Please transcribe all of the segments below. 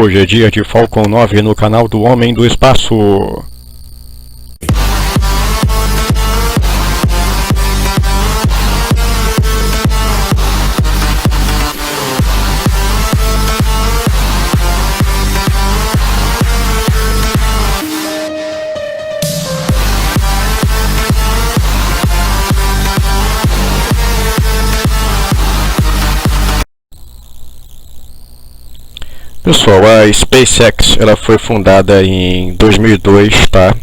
Hoje é dia de Falcon 9 no canal do Homem do Espaço. Pessoal, a SpaceX ela foi fundada em 2002, tá?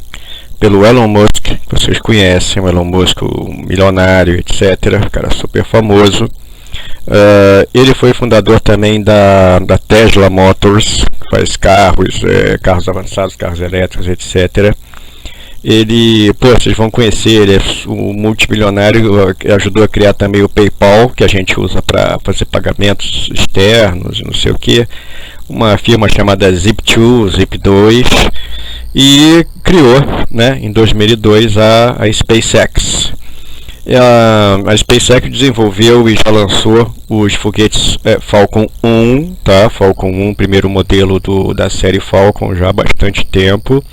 Pelo Elon Musk, que vocês conhecem, o Elon Musk, o milionário, etc. Cara super famoso. Ele foi fundador também da Tesla Motors, que faz carros, carros avançados, carros elétricos, etc. Ele, vocês vão conhecer, ele é o multimilionário, ajudou a criar também o PayPal, que a gente usa para fazer pagamentos externos, não sei o que. Uma firma chamada Zip2, Zip2, e criou, né, em 2002 a SpaceX. A SpaceX desenvolveu e já lançou os foguetes Falcon 1, tá? Falcon 1, primeiro modelo da série Falcon já há bastante tempo.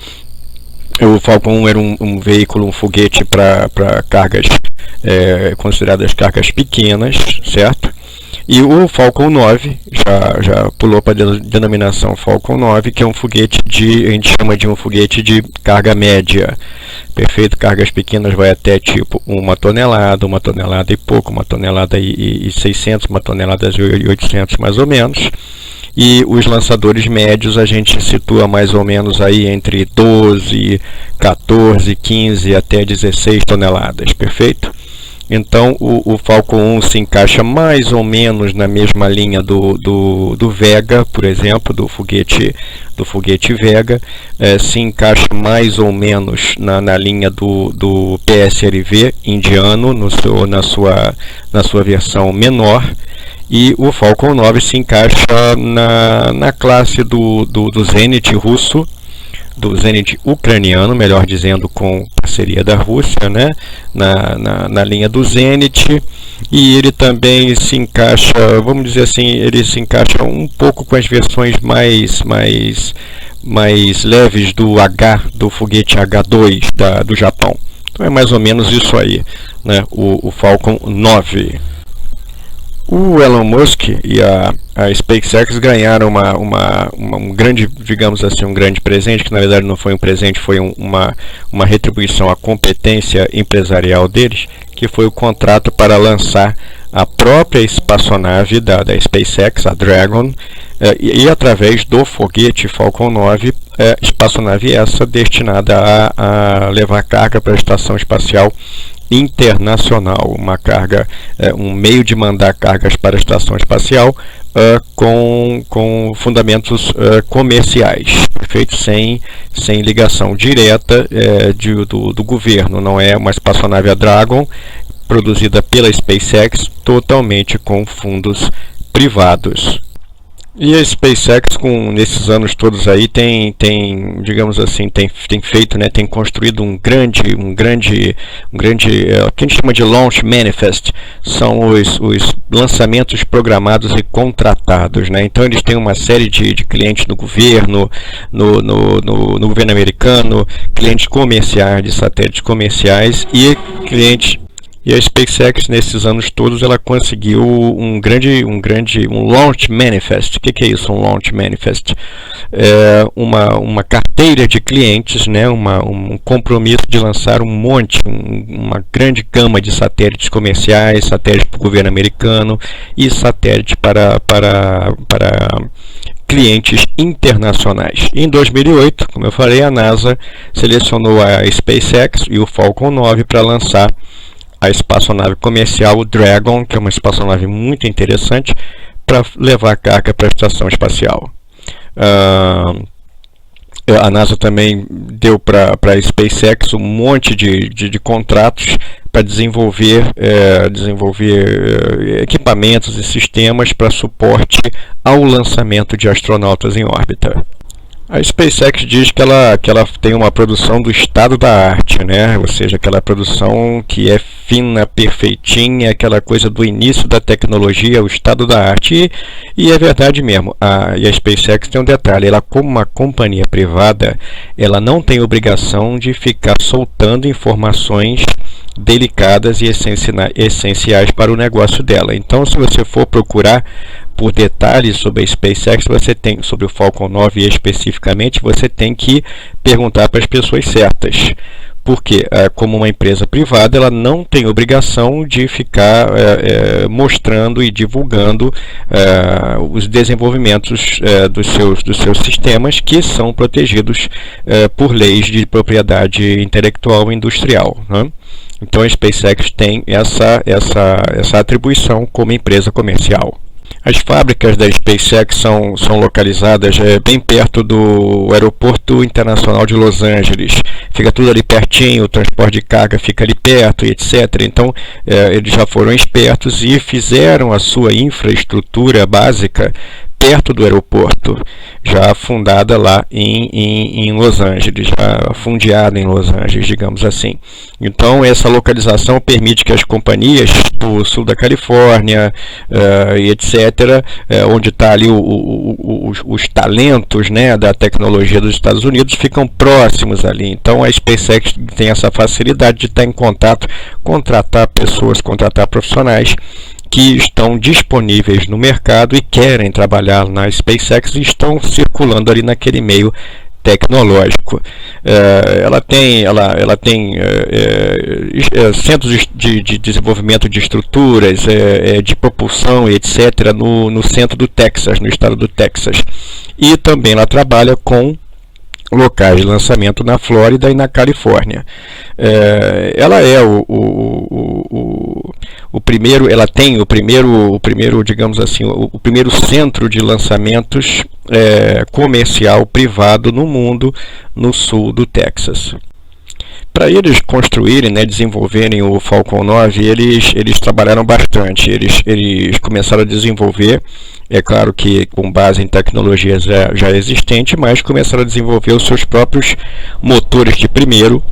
O Falcon 1 era um veículo, um foguete para cargas, consideradas cargas pequenas, certo? E o Falcon 9 já pulou para a denominação Falcon 9, que é um foguete a gente chama de um foguete de carga média. Perfeito, cargas pequenas vai até tipo 1 tonelada, 1 tonelada e pouco, 1 tonelada e 600, 1 tonelada e 800 mais ou menos. E os lançadores médios a gente situa mais ou menos aí entre 12, 14, 15 até 16 toneladas, perfeito? Então o Falcon 1 se encaixa mais ou menos na mesma linha do Vega, por exemplo, do foguete Vega, se encaixa mais ou menos na linha do PSLV indiano, na sua versão menor. E o Falcon 9 se encaixa na classe do Zenit russo, do Zenit ucraniano, melhor dizendo, com parceria da Rússia, né? na linha do Zenit. E ele também se encaixa, vamos dizer assim, ele se encaixa um pouco com as versões mais leves do foguete H2 do Japão. Então é mais ou menos isso aí, né? O Falcon 9. O Elon Musk e a SpaceX ganharam um grande, digamos assim, um grande presente, que na verdade não foi um presente, foi uma retribuição à competência empresarial deles, que foi o contrato para lançar a própria espaçonave da SpaceX, a Dragon, e através do foguete Falcon 9, espaçonave essa destinada a levar carga para a Estação Espacial Internacional, um meio de mandar cargas para a Estação Espacial com fundamentos comerciais, perfeito? Sem ligação direta do governo. Não é uma espaçonave a Dragon produzida pela SpaceX, totalmente com fundos privados. E a SpaceX, nesses anos todos aí, tem digamos assim, tem feito, né, tem construído um grande, o que a gente chama de Launch Manifest, são os lançamentos programados e contratados, né? Então eles têm uma série de clientes no governo, no governo americano, clientes comerciais, de satélites comerciais e clientes. E a SpaceX, nesses anos todos, ela conseguiu um Launch Manifest. O que é isso, um Launch Manifest? É uma carteira de clientes, né? Um compromisso de lançar uma grande gama de satélites comerciais, satélites para o governo americano e satélites para clientes internacionais. Em 2008, como eu falei, a NASA selecionou a SpaceX e o Falcon 9 para lançar a espaçonave comercial Dragon, que é uma espaçonave muito interessante para levar carga para a Estação Espacial. A NASA também deu para a SpaceX um monte de contratos para desenvolver equipamentos e sistemas para suporte ao lançamento de astronautas em órbita. A SpaceX diz que ela tem uma produção do estado da arte, né? Ou seja, aquela produção que é fina, perfeitinha, aquela coisa do início da tecnologia, o estado da arte. E é verdade mesmo. E a SpaceX tem um detalhe: ela, como uma companhia privada, ela não tem obrigação de ficar soltando informações delicadas e essenciais para o negócio dela. Então, se você for procurar por detalhes sobre a SpaceX, sobre o Falcon 9 especificamente, você tem que perguntar para as pessoas certas. Porque, como uma empresa privada, ela não tem obrigação de ficar mostrando e divulgando os desenvolvimentos dos seus sistemas, que são protegidos por leis de propriedade intelectual e industrial, né? Então a SpaceX tem essa atribuição como empresa comercial. As fábricas da SpaceX são localizadas bem perto do Aeroporto Internacional de Los Angeles. Fica tudo ali pertinho, o transporte de carga fica ali perto, e etc. Então, eles já foram espertos e fizeram a sua infraestrutura básica perto do aeroporto, já fundada lá em Los Angeles, já fundeada em Los Angeles, digamos assim. Então, essa localização permite que as companhias do sul da Califórnia, e etc., onde está ali os talentos, né, da tecnologia dos Estados Unidos, ficam próximos ali. Então, a SpaceX tem essa facilidade de estar em contato, contratar pessoas, contratar profissionais que estão disponíveis no mercado e querem trabalhar na SpaceX e estão circulando ali naquele meio tecnológico. Ela tem centros de desenvolvimento de estruturas, de propulsão e etc. no centro do Texas, no estado do Texas. E também ela trabalha com locais de lançamento na Flórida e na Califórnia. Ela é o primeiro, ela tem o primeiro, digamos assim, o primeiro centro de lançamentos comercial privado no mundo, no sul do Texas. Para eles construírem, né, desenvolverem o Falcon 9, eles trabalharam bastante. Eles começaram a desenvolver, é claro que com base em tecnologias já existentes, mas começaram a desenvolver os seus próprios motores de primeiro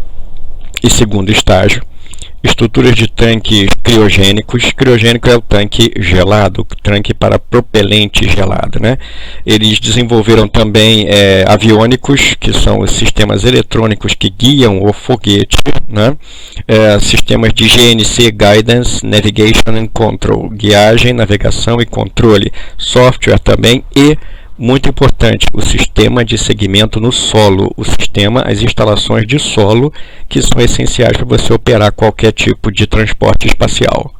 e segundo estágio, estruturas de tanques criogênicos. Criogênico é o tanque gelado, tanque para propelente gelado, né? Eles desenvolveram também aviônicos, que são os sistemas eletrônicos que guiam o foguete, né? Sistemas de GNC, Guidance, Navigation and Control, guiagem, navegação e controle, software também, e muito importante, o sistema de segmento no solo, as instalações de solo, que são essenciais para você operar qualquer tipo de transporte espacial.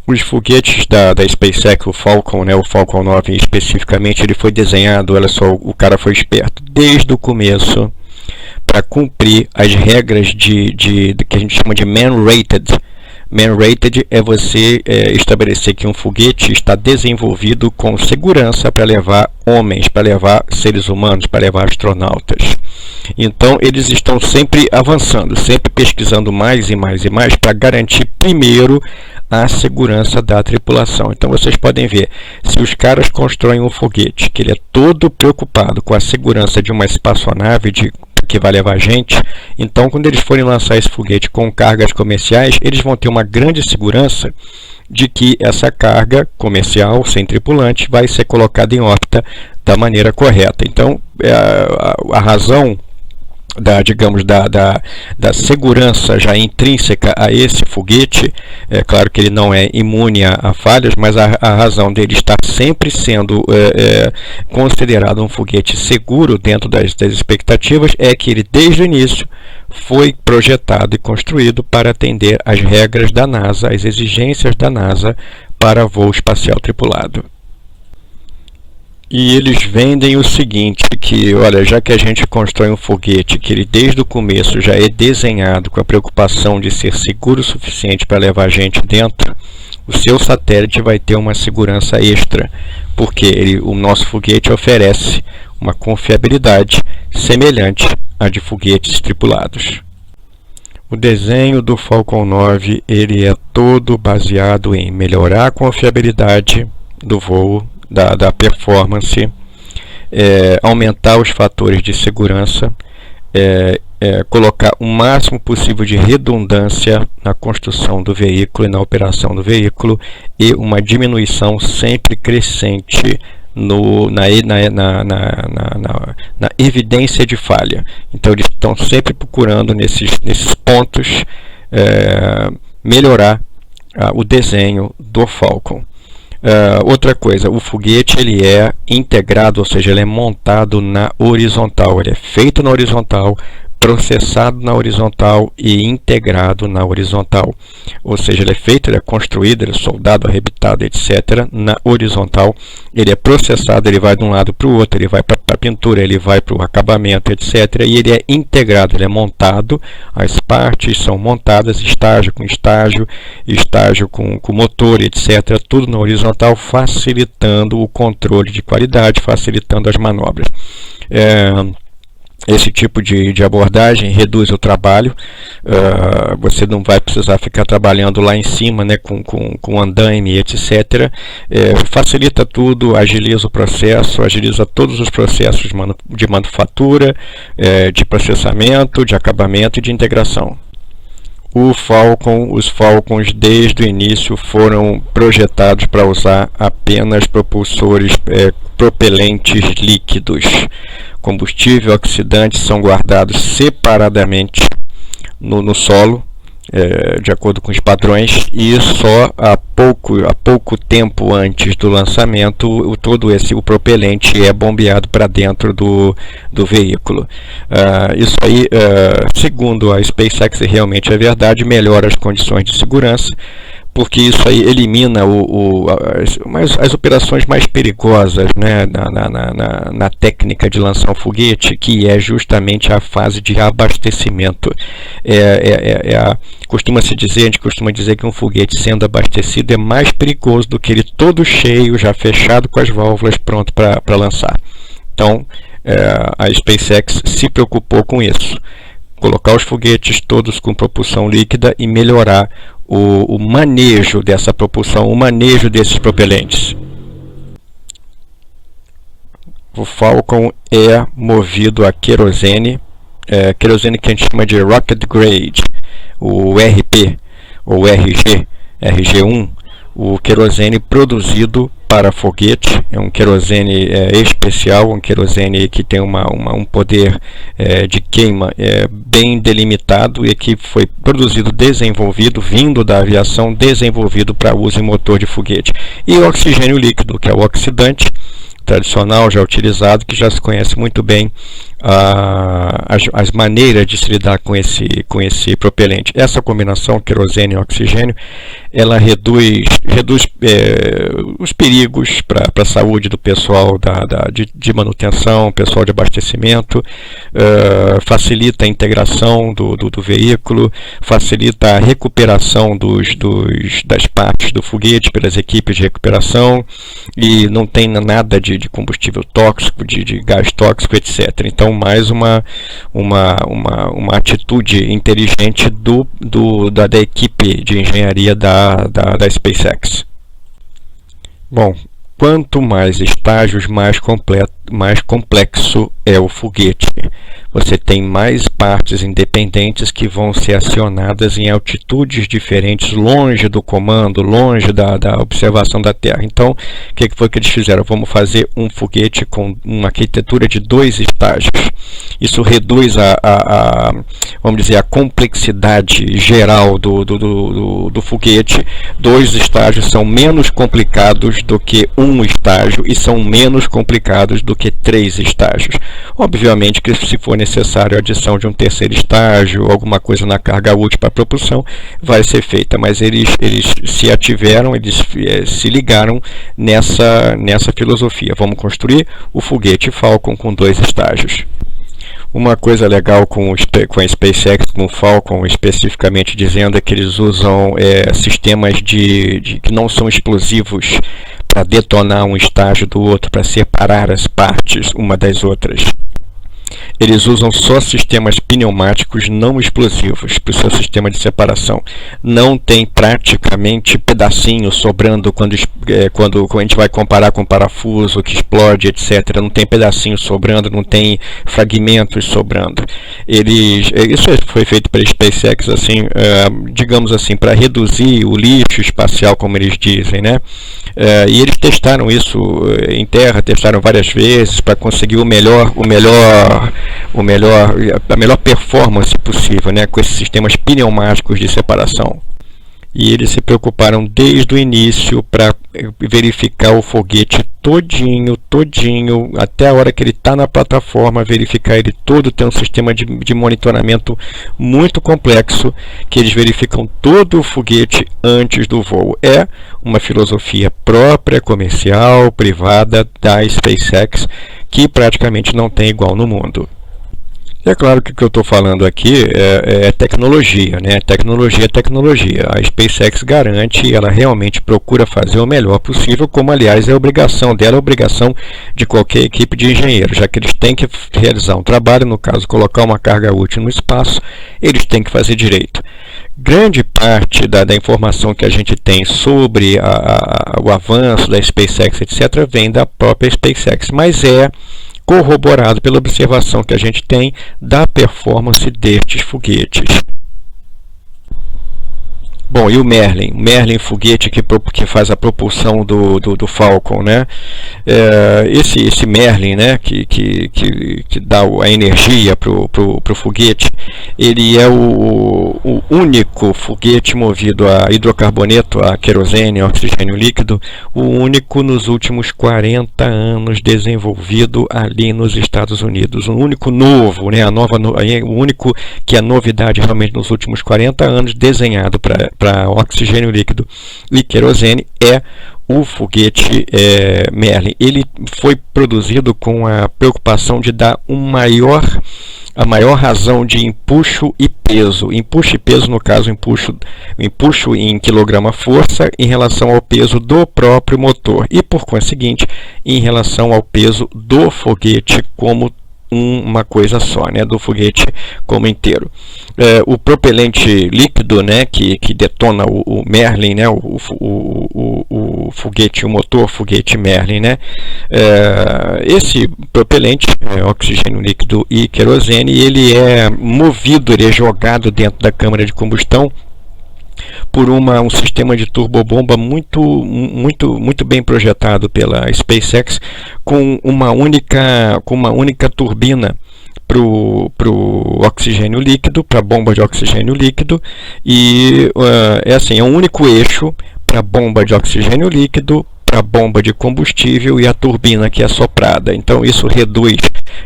Os foguetes da SpaceX, o Falcon, né, o Falcon 9 especificamente, ele foi desenhado, olha só, o cara foi esperto desde o começo para cumprir as regras que a gente chama de man-rated. Man-rated é você estabelecer que um foguete está desenvolvido com segurança para levar homens, para levar seres humanos, para levar astronautas. Então, eles estão sempre avançando, sempre pesquisando mais e mais e mais para garantir primeiro a segurança da tripulação. Então, vocês podem ver, se os caras constroem um foguete que ele é todo preocupado com a segurança de uma espaçonave que vai levar gente, então quando eles forem lançar esse foguete com cargas comerciais, eles vão ter uma grande segurança de que essa carga comercial sem tripulante vai ser colocada em órbita da maneira correta. Então, a razão da segurança já intrínseca a esse foguete, é claro que ele não é imune a falhas, mas a razão dele estar sempre sendo considerado um foguete seguro dentro das expectativas é que ele desde o início foi projetado e construído para atender às regras da NASA, às exigências da NASA para voo espacial tripulado. E eles vendem o seguinte, que olha, já que a gente constrói um foguete que ele desde o começo já é desenhado com a preocupação de ser seguro o suficiente para levar gente dentro, o seu satélite vai ter uma segurança extra, porque o nosso foguete oferece uma confiabilidade semelhante à de foguetes tripulados. O desenho do Falcon 9 ele é todo baseado em melhorar a confiabilidade do voo, da performance, aumentar os fatores de segurança, colocar o máximo possível de redundância na construção do veículo e na operação do veículo, e uma diminuição sempre crescente na evidência de falha. Então eles estão sempre procurando nesses pontos melhorar o desenho do Falcon. Outra coisa, o foguete ele é integrado, ou seja, ele é montado na horizontal, ele é feito na horizontal, processado na horizontal e integrado na horizontal. Ou seja, ele é feito, ele é construído, ele é soldado, arrebitado, etc. na horizontal. Ele é processado, ele vai de um lado para o outro, ele vai para a pintura, ele vai para o acabamento, etc. E ele é integrado, ele é montado, as partes são montadas, estágio com estágio, estágio com motor, etc. Tudo na horizontal, facilitando o controle de qualidade, facilitando as manobras. Esse tipo de abordagem reduz o trabalho, você não vai precisar ficar trabalhando lá em cima, né, com andaime, etc. Facilita tudo, agiliza o processo, agiliza todos os processos de manufatura, de processamento, de acabamento e de integração. Os Falcons desde o início foram projetados para usar apenas propulsores propelentes líquidos. Combustível e oxidantes são guardados separadamente no solo, de acordo com os padrões, e só há pouco tempo antes do lançamento o propelente é bombeado para dentro do veículo. Isso aí, segundo a SpaceX, realmente é verdade, melhora as condições de segurança, porque isso aí elimina as operações mais perigosas, né, na técnica de lançar um foguete, que é justamente a fase de abastecimento. A gente costuma dizer que um foguete sendo abastecido é mais perigoso do que ele todo cheio, já fechado com as válvulas, pronto para lançar. Então, a SpaceX se preocupou com isso. Colocar os foguetes todos com propulsão líquida e melhorar o manejo dessa propulsão, o manejo desses propelentes. O Falcon é movido a querosene, querosene que a gente chama de Rocket Grade, o RP ou RG1, o querosene produzido para foguete. É um querosene especial, um querosene que tem um poder de queima bem delimitado e que foi produzido, vindo da aviação, desenvolvido para uso em motor de foguete. E o oxigênio líquido, que é o oxidante tradicional, já utilizado, que já se conhece muito bem as maneiras de se lidar com esse propelente. Essa combinação querosene e oxigênio, ela reduz os perigos para a saúde do pessoal de manutenção, pessoal de abastecimento, facilita a integração do veículo, facilita a recuperação das partes do foguete pelas equipes de recuperação, e não tem nada de combustível tóxico, de gás tóxico, etc. Então, mais uma atitude inteligente da equipe de engenharia da SpaceX. Bom, quanto mais estágios, mais complexo é o foguete. Você tem mais partes independentes que vão ser acionadas em altitudes diferentes, longe do comando, longe da observação da Terra. Então, o que foi que eles fizeram? Vamos fazer um foguete com uma arquitetura de 2 estágios. Isso reduz vamos dizer, a complexidade geral do foguete. 2 estágios são menos complicados do que um estágio e são menos complicados do que 3 estágios. Obviamente que, se for necessário a adição de um 3º estágio, alguma coisa na carga útil para propulsão, vai ser feita, mas eles se ativeram, eles se ligaram nessa filosofia. Vamos construir o foguete Falcon com 2 estágios. Uma coisa legal com a SpaceX, com o Falcon especificamente dizendo, é que eles usam sistemas que não são explosivos para detonar um estágio do outro, para separar as partes uma das outras. eles usam só sistemas pneumáticos não explosivos para o seu sistema de separação. Não tem praticamente pedacinhos sobrando quando a gente vai comparar com parafuso que explode, etc. Não tem pedacinhos sobrando, não tem fragmentos sobrando. Isso foi feito pela SpaceX, assim, digamos assim, para reduzir o lixo espacial, como eles dizem, né? E eles testaram isso em terra, testaram várias vezes para conseguir a melhor performance possível, né, com esses sistemas pneumáticos de separação. E eles se preocuparam desde o início para verificar o foguete todinho, até a hora que ele está na plataforma, verificar ele todo, tem um sistema de monitoramento muito complexo, que eles verificam todo o foguete antes do voo. É uma filosofia própria, comercial, privada da SpaceX, que praticamente não tem igual no mundo. E é claro que o que eu estou falando aqui é tecnologia, né? Tecnologia é tecnologia. A SpaceX garante e ela realmente procura fazer o melhor possível, como aliás é a obrigação dela, a obrigação de qualquer equipe de engenheiros, já que eles têm que realizar um trabalho, no caso colocar uma carga útil no espaço, eles têm que fazer direito. Grande parte da informação que a gente tem sobre o avanço da SpaceX, etc., vem da própria SpaceX, mas é corroborado pela observação que a gente tem da performance destes foguetes. Bom, e o Merlin foguete que faz a propulsão do Falcon, né? Esse Merlin, né, que dá a energia pro foguete, ele é o único foguete movido a hidrocarboneto, a querosene, a oxigênio líquido, o único nos últimos 40 anos desenvolvido ali nos Estados Unidos. O único novo, né, o único que é novidade realmente nos últimos 40 anos, desenhado para oxigênio líquido e querosene, é o foguete Merlin. Ele foi produzido com a preocupação de dar a maior razão de empuxo e peso. Empuxo e peso, no caso, empuxo em quilograma-força em relação ao peso do próprio motor e, por conseguinte, em relação ao peso do foguete como uma coisa só, né, do foguete como inteiro. O propelente líquido, né, que detona o Merlin, né, o foguete, o motor foguete Merlin, né, esse propelente, oxigênio líquido e querosene, ele é movido, ele é jogado dentro da câmara de combustão por um sistema de turbobomba muito bem projetado pela SpaceX, com uma única turbina para o oxigênio líquido, para a bomba de oxigênio líquido, e é um único eixo para a bomba de oxigênio líquido, para a bomba de combustível e a turbina que é soprada. Então isso reduz,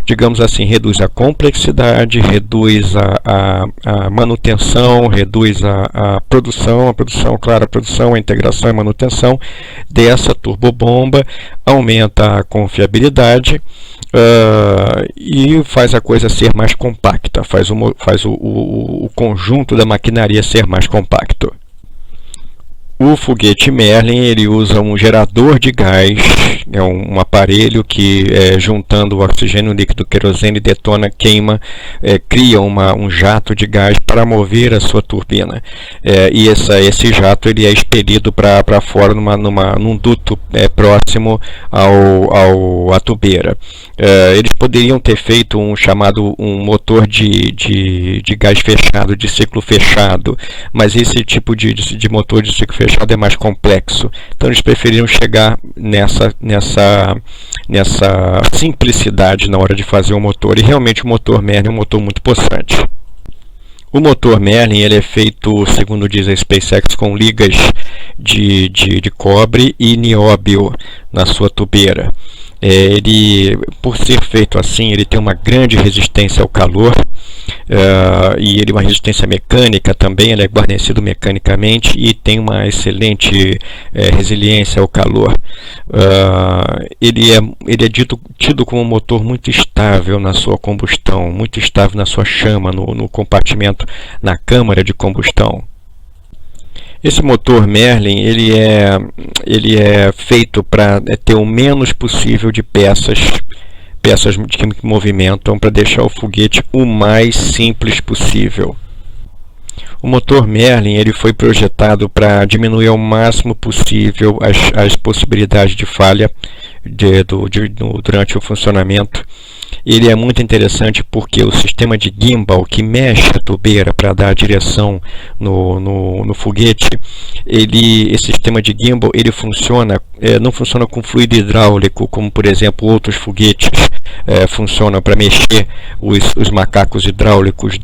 digamos assim, reduz a complexidade, reduz a manutenção, reduz a produção, a integração e manutenção dessa turbobomba, aumenta a confiabilidade e faz a coisa ser mais compacta, faz o conjunto da maquinaria ser mais compacto. O foguete Merlin, ele usa um gerador de gás, é um aparelho que, juntando o oxigênio líquido, querosene, detona, queima, cria um jato de gás para mover a sua turbina. E esse jato ele é expelido para fora num duto próximo à tubeira. Eles poderiam ter feito um motor de gás fechado, de ciclo fechado, mas esse tipo de motor de ciclo fechado é mais complexo. Então eles preferiram chegar nessa simplicidade na hora de fazer o motor. E realmente o motor Merlin é um motor muito possante. O motor Merlin ele é feito, segundo diz a SpaceX, com ligas de cobre e nióbio na sua tubeira. Ele, por ser feito assim, ele tem uma grande resistência ao calor, e ele uma resistência mecânica também, ele é guarnecido mecanicamente e tem uma excelente resiliência ao calor. Ele é tido como um motor muito estável na sua combustão, muito estável na sua chama, no compartimento, na câmara de combustão. Esse motor Merlin ele é feito para ter o menos possível de peças peças que movimentam para deixar o foguete o mais simples possível. O motor Merlin ele foi projetado para diminuir ao máximo possível as possibilidades de falha durante o funcionamento. Ele é muito interessante porque o sistema de gimbal que mexe a tubeira para dar direção no foguete, esse sistema de gimbal ele não funciona com fluido hidráulico, como por exemplo outros foguetes funcionam para mexer os macacos hidráulicos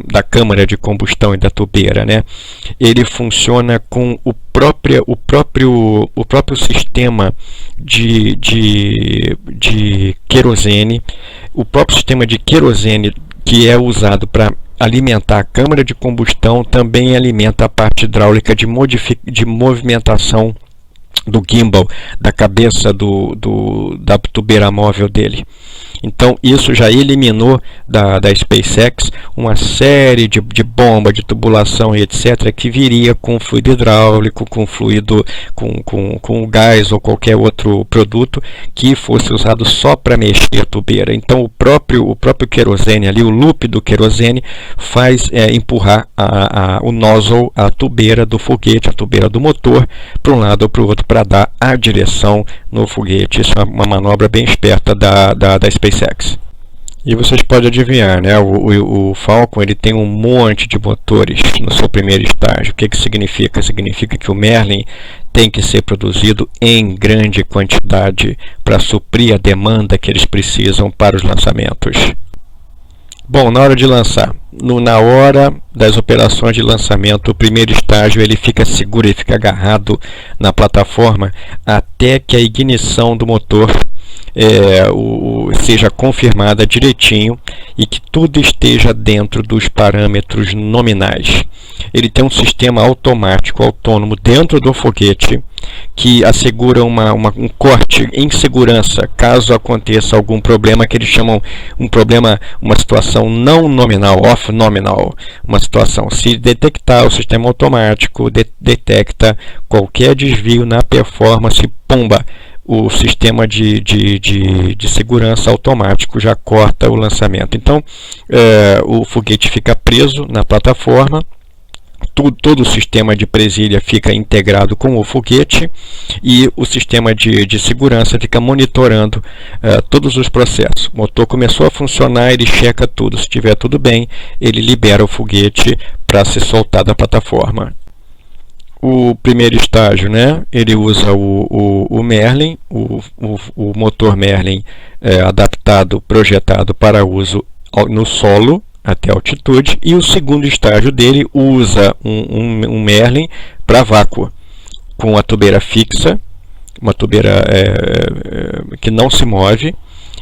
da câmara de combustão e da tubeira, né? Ele funciona com o próprio sistema de querosene, o próprio sistema de querosene que é usado para alimentar a câmara de combustão também alimenta a parte hidráulica de movimentação do gimbal, da cabeça da tubeira móvel dele. Então isso já eliminou da SpaceX uma série de bomba, de tubulação e etc. que viria com fluido hidráulico, com fluido, com gás ou qualquer outro produto que fosse usado só para mexer a tubeira. Então o próprio querosene ali, o loop do querosene faz empurrar o nozzle, a tubeira do foguete, a tubeira do motor, para um lado ou para o outro para dar a direção no foguete. Isso é uma manobra bem esperta da SpaceX. E vocês podem adivinhar, né? O Falcon ele tem um monte de motores no seu primeiro estágio. O que significa? Significa que o Merlin tem que ser produzido em grande quantidade para suprir a demanda que eles precisam para os lançamentos. Bom, na hora de lançar, na hora das operações de lançamento, o primeiro estágio ele fica seguro, ele fica agarrado na plataforma até que a ignição do motor seja confirmada direitinho e que tudo esteja dentro dos parâmetros nominais. Ele tem um sistema automático, autônomo dentro do foguete que assegura um corte em segurança caso aconteça algum problema que eles chamam uma situação não nominal, off nominal, uma situação. Se detectar, o sistema automático detecta qualquer desvio na performance, pumba, o sistema de segurança automático já corta o lançamento. Então o foguete fica preso na plataforma, todo o sistema de presilha fica integrado com o foguete e o sistema de segurança fica monitorando todos os processos. O motor começou a funcionar, ele checa tudo. Se estiver tudo bem, ele libera o foguete para ser soltado da plataforma. O primeiro estágio, né, ele usa o Merlin, o motor Merlin adaptado, projetado para uso no solo até altitude, e o segundo estágio dele usa um Merlin para vácuo, com a tubeira fixa, uma tubeira que não se move,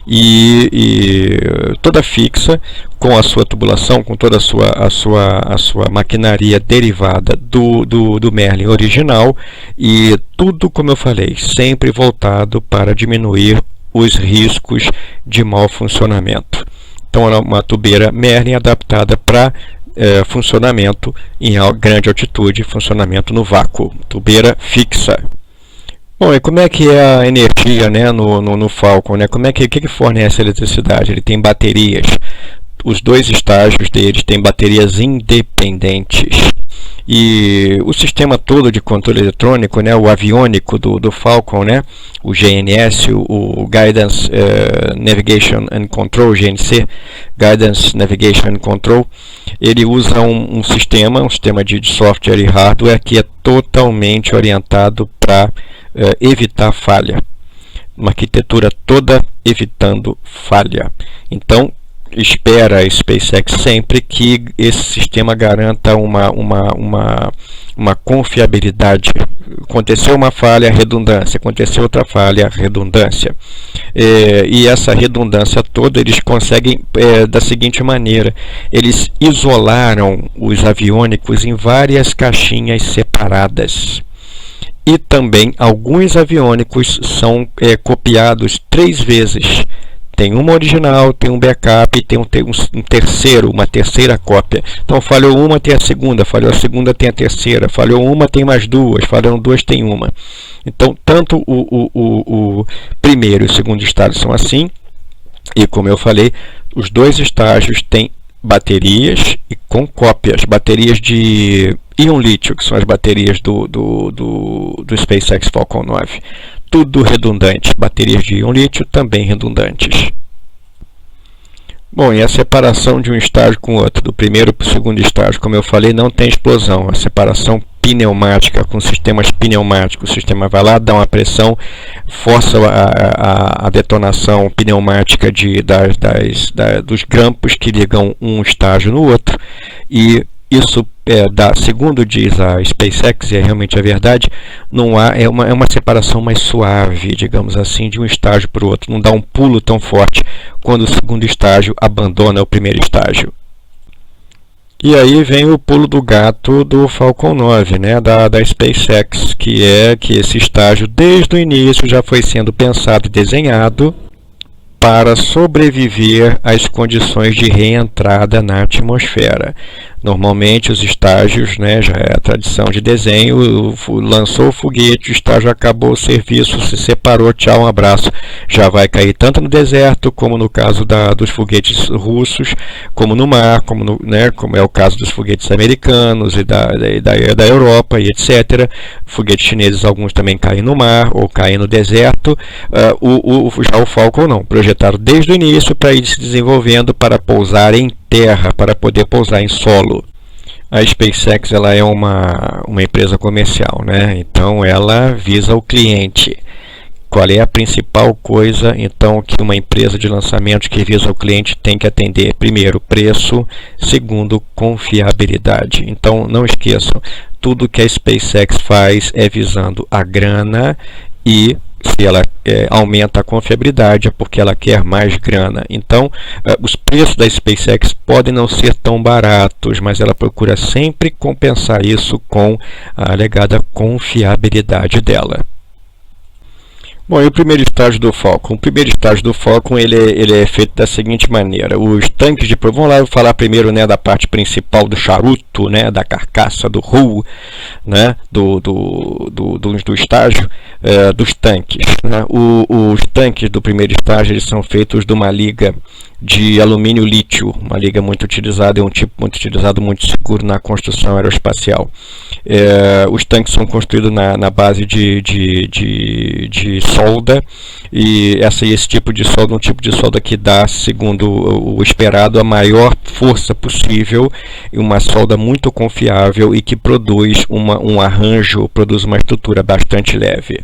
e toda fixa, com a sua tubulação, com toda a sua maquinaria derivada do Merlin original, e tudo, como eu falei, sempre voltado para diminuir os riscos de mau funcionamento. Então é uma tubeira Merlin adaptada para funcionamento em grande altitude, funcionamento no vácuo, tubeira fixa. Bom, e como é que é a energia, né, no Falcon, né? O que fornece a eletricidade? Ele tem baterias. Os dois estágios deles têm baterias independentes. E o sistema todo de controle eletrônico, né, o aviônico do Falcon, né, o GNS, o Guidance Navigation and Control, GNC, Guidance Navigation and Control, ele usa um sistema de software e hardware que é totalmente orientado para evitar falha. Uma arquitetura toda evitando falha. Então, espera a SpaceX sempre que esse sistema garanta uma confiabilidade. Aconteceu uma falha, redundância. Aconteceu outra falha, redundância. E essa redundância toda eles conseguem da seguinte maneira: eles isolaram os aviônicos em várias caixinhas separadas. E também alguns aviônicos são copiados 3 vezes. tem uma original, tem um backup e tem uma terceira cópia. Então falhou uma, tem a segunda, falhou a segunda, tem a terceira, falhou uma, tem mais duas, falhou duas, tem uma. Então tanto o primeiro e o segundo estágio são assim, e como eu falei, os dois estágios têm baterias e com cópias, baterias de íon lítio, que são as baterias do SpaceX Falcon 9. Tudo redundante, baterias de íon lítio também redundantes. Bom, e a separação de um estágio com o outro, do primeiro para o segundo estágio, como eu falei, não tem explosão. A separação pneumática, com sistemas pneumáticos, o sistema vai lá, dá uma pressão, força a detonação pneumática dos grampos que ligam um estágio no outro, e isso, segundo diz a SpaceX, e é realmente a verdade, é uma separação mais suave, digamos assim, de um estágio para o outro. Não dá um pulo tão forte quando o segundo estágio abandona o primeiro estágio. E aí vem o pulo do gato do Falcon 9, né, da SpaceX, que esse estágio, desde o início, já foi sendo pensado e desenhado para sobreviver às condições de reentrada na atmosfera. Normalmente os estágios, né, já é a tradição de desenho, lançou o foguete, o estágio acabou o serviço, se separou, tchau, um abraço, já vai cair tanto no deserto, como no caso dos foguetes russos, como no mar, como é o caso dos foguetes americanos e da Europa e etc. Foguetes chineses, alguns também caem no mar ou caem no deserto. Já o Falcon não, projetado desde o início para ir se desenvolvendo para pousar em terra, para poder pousar em solo. A SpaceX ela é uma empresa comercial, né? Então ela visa o cliente. Qual é a principal coisa então que uma empresa de lançamento que visa o cliente tem que atender? Primeiro, preço. Segundo, confiabilidade. Então não esqueçam, tudo que a SpaceX faz é visando a grana, e se ela aumenta a confiabilidade é porque ela quer mais grana. Então os preços da SpaceX podem não ser tão baratos, mas ela procura sempre compensar isso com a alegada confiabilidade dela. Bom, e o primeiro estágio do Falcon? O primeiro estágio do Falcon ele é feito da seguinte maneira: os tanques de vamos lá, eu vou falar primeiro, né, da parte principal do charuto, né, da carcaça do hull, né, do estágio, dos tanques, né? Os tanques do primeiro estágio eles são feitos de uma liga de alumínio lítio, uma liga muito utilizada, é um tipo muito utilizado, muito seguro na construção aeroespacial. Os tanques são construídos na base de solda, e esse tipo de solda é um tipo de solda que dá, segundo o esperado, a maior força possível, e uma solda muito confiável e que produz um arranjo, produz uma estrutura bastante leve.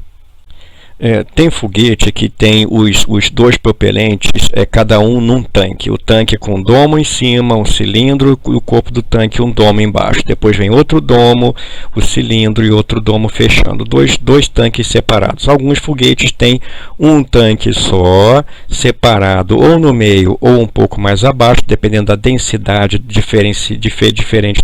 Tem foguete que tem os dois propelentes, cada um num tanque. O tanque com um domo em cima, um cilindro, e o corpo do tanque um domo embaixo. Depois vem outro domo, o cilindro e outro domo fechando. Dois tanques separados. Alguns foguetes têm um tanque só, separado ou no meio ou um pouco mais abaixo, dependendo da densidade diferente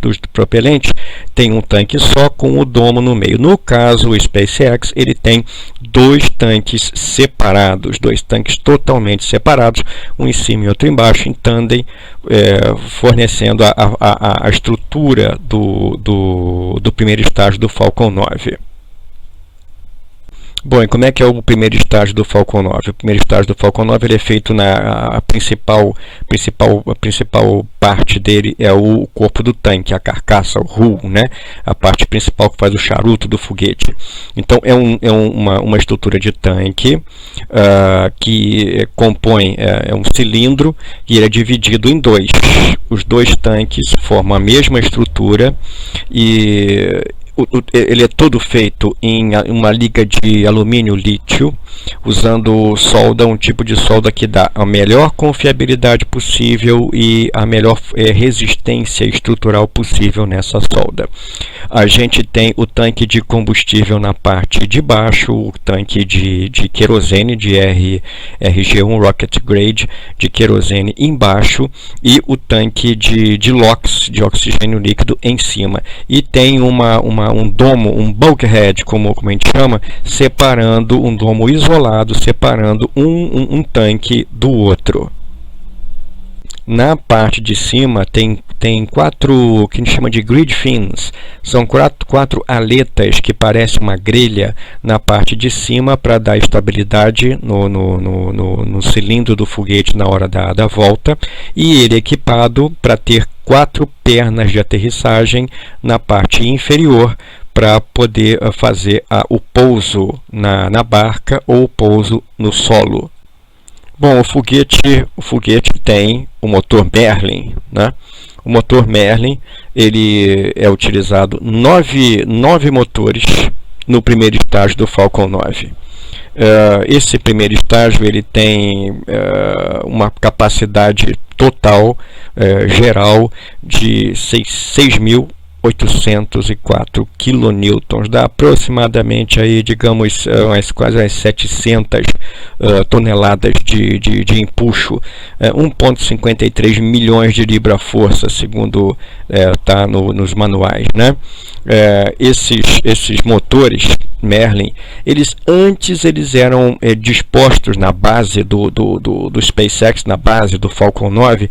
dos propelentes. Tem um tanque só com o domo no meio. No caso, o SpaceX ele tem dois tanques separados, dois tanques totalmente separados, um em cima e outro embaixo, em tandem, fornecendo a estrutura do primeiro estágio do Falcon 9. Bom, e como é que é o primeiro estágio do Falcon 9? O primeiro estágio do Falcon 9 ele é feito a principal parte dele é o corpo do tanque, a carcaça, o hull, né? A parte principal que faz o charuto do foguete. Então é uma estrutura de tanque que compõe um cilindro, e ele é dividido em dois. Os dois tanques formam a mesma estrutura, e ele é todo feito em uma liga de alumínio lítio, usando solda, um tipo de solda que dá a melhor confiabilidade possível e a melhor resistência estrutural possível nessa solda. A gente tem o tanque de combustível na parte de baixo, o tanque de querosene de RG1 Rocket Grade de querosene embaixo e o tanque de LOX, de oxigênio líquido, em cima. E tem um domo, um bulkhead, como a gente chama, separando um domo isolado, separando um tanque do outro. Na parte de cima tem quatro, que a gente chama de grid fins, são quatro aletas que parecem uma grelha na parte de cima para dar estabilidade no cilindro do foguete na hora da volta, e ele é equipado para ter 4 pernas de aterrissagem na parte inferior para poder fazer o pouso na barca ou o pouso no solo. Bom, o foguete tem o motor Merlin, né? O motor Merlin, ele é utilizado 9 motores no primeiro estágio do Falcon 9. Esse primeiro estágio ele tem uma capacidade total geral de 6.804 kN, dá aproximadamente aí, digamos, quase 700 toneladas de empuxo, 1,53 milhões de libra-força, segundo está nos manuais, né? Esses motores Merlin, antes eles eram dispostos na base do SpaceX, na base do Falcon 9,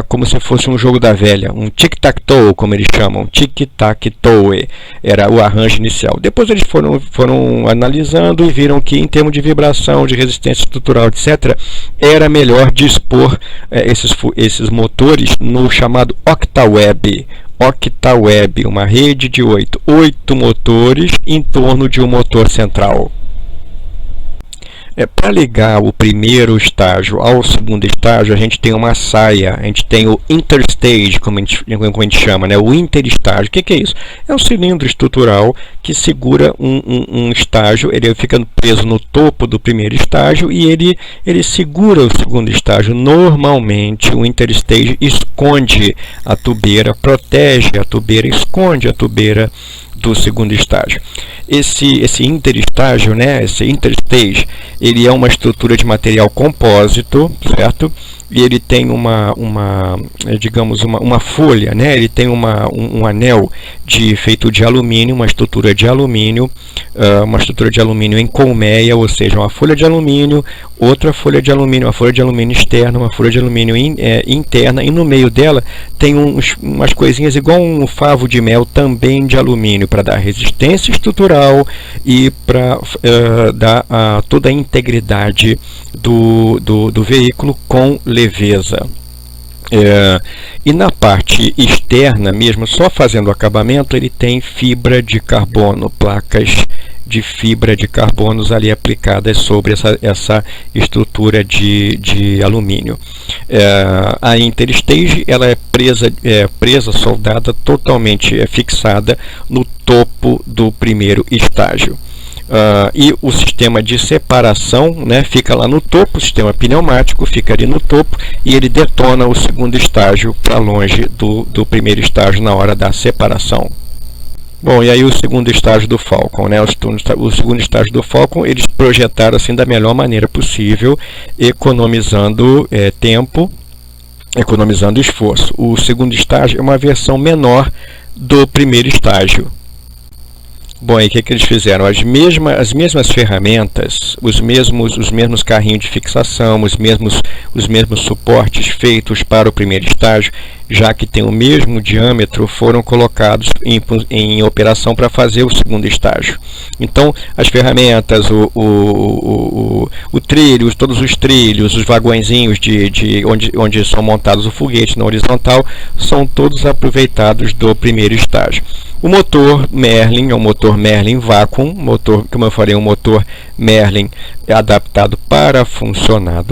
como se fosse um jogo da velha, um tic-tac-toe, como eles chamam, tic-tac-toe, era o arranjo inicial. Depois eles foram analisando e viram que, em termos de vibração, de resistência estrutural, etc., era melhor dispor esses motores no chamado OctaWeb, uma rede de 8 motores em torno de um motor central. Para ligar o primeiro estágio ao segundo estágio, a gente tem uma saia, a gente tem o interstage, como a gente chama, né? O interestágio. O que é isso? É um cilindro estrutural que segura um estágio, ele fica preso no topo do primeiro estágio e ele segura o segundo estágio. Normalmente o interstage esconde a tubeira, protege a tubeira, esconde a tubeira do segundo estágio. Esse interestágio, né, esse interstage, ele é uma estrutura de material compósito, certo? E ele tem digamos, uma folha, né? Ele tem um anel feito de alumínio, uma estrutura de alumínio em colmeia, ou seja, uma folha de alumínio, outra folha de alumínio, uma folha de alumínio externa, uma folha de alumínio interna, e no meio dela tem umas coisinhas igual um favo de mel, também de alumínio, para dar resistência estrutural e para dar toda a integridade do veículo com leveza. E na parte externa mesmo, só fazendo o acabamento, ele tem fibra de carbono, placas de fibra de carbono ali aplicadas sobre essa estrutura de alumínio. A interstage, ela é presa, soldada, totalmente fixada no topo do primeiro estágio. E o sistema de separação, né, fica lá no topo, o sistema pneumático fica ali no topo e ele detona o segundo estágio para longe do primeiro estágio na hora da separação. Bom, e aí o segundo estágio do Falcon, né? O segundo estágio do Falcon, eles projetaram assim da melhor maneira possível, economizando tempo, economizando esforço. O segundo estágio é uma versão menor do primeiro estágio. Bom, e o que eles fizeram? As mesmas ferramentas, os mesmos carrinhos de fixação, os mesmos suportes feitos para o primeiro estágio, já que tem o mesmo diâmetro, foram colocados em operação para fazer o segundo estágio. Então, as ferramentas, o trilho, todos os trilhos, os vagõezinhos onde são montados o foguete na horizontal, são todos aproveitados do primeiro estágio. O motor Merlin é um motor Merlin Vacuum, como eu falei, um motor Merlin adaptado para funcionar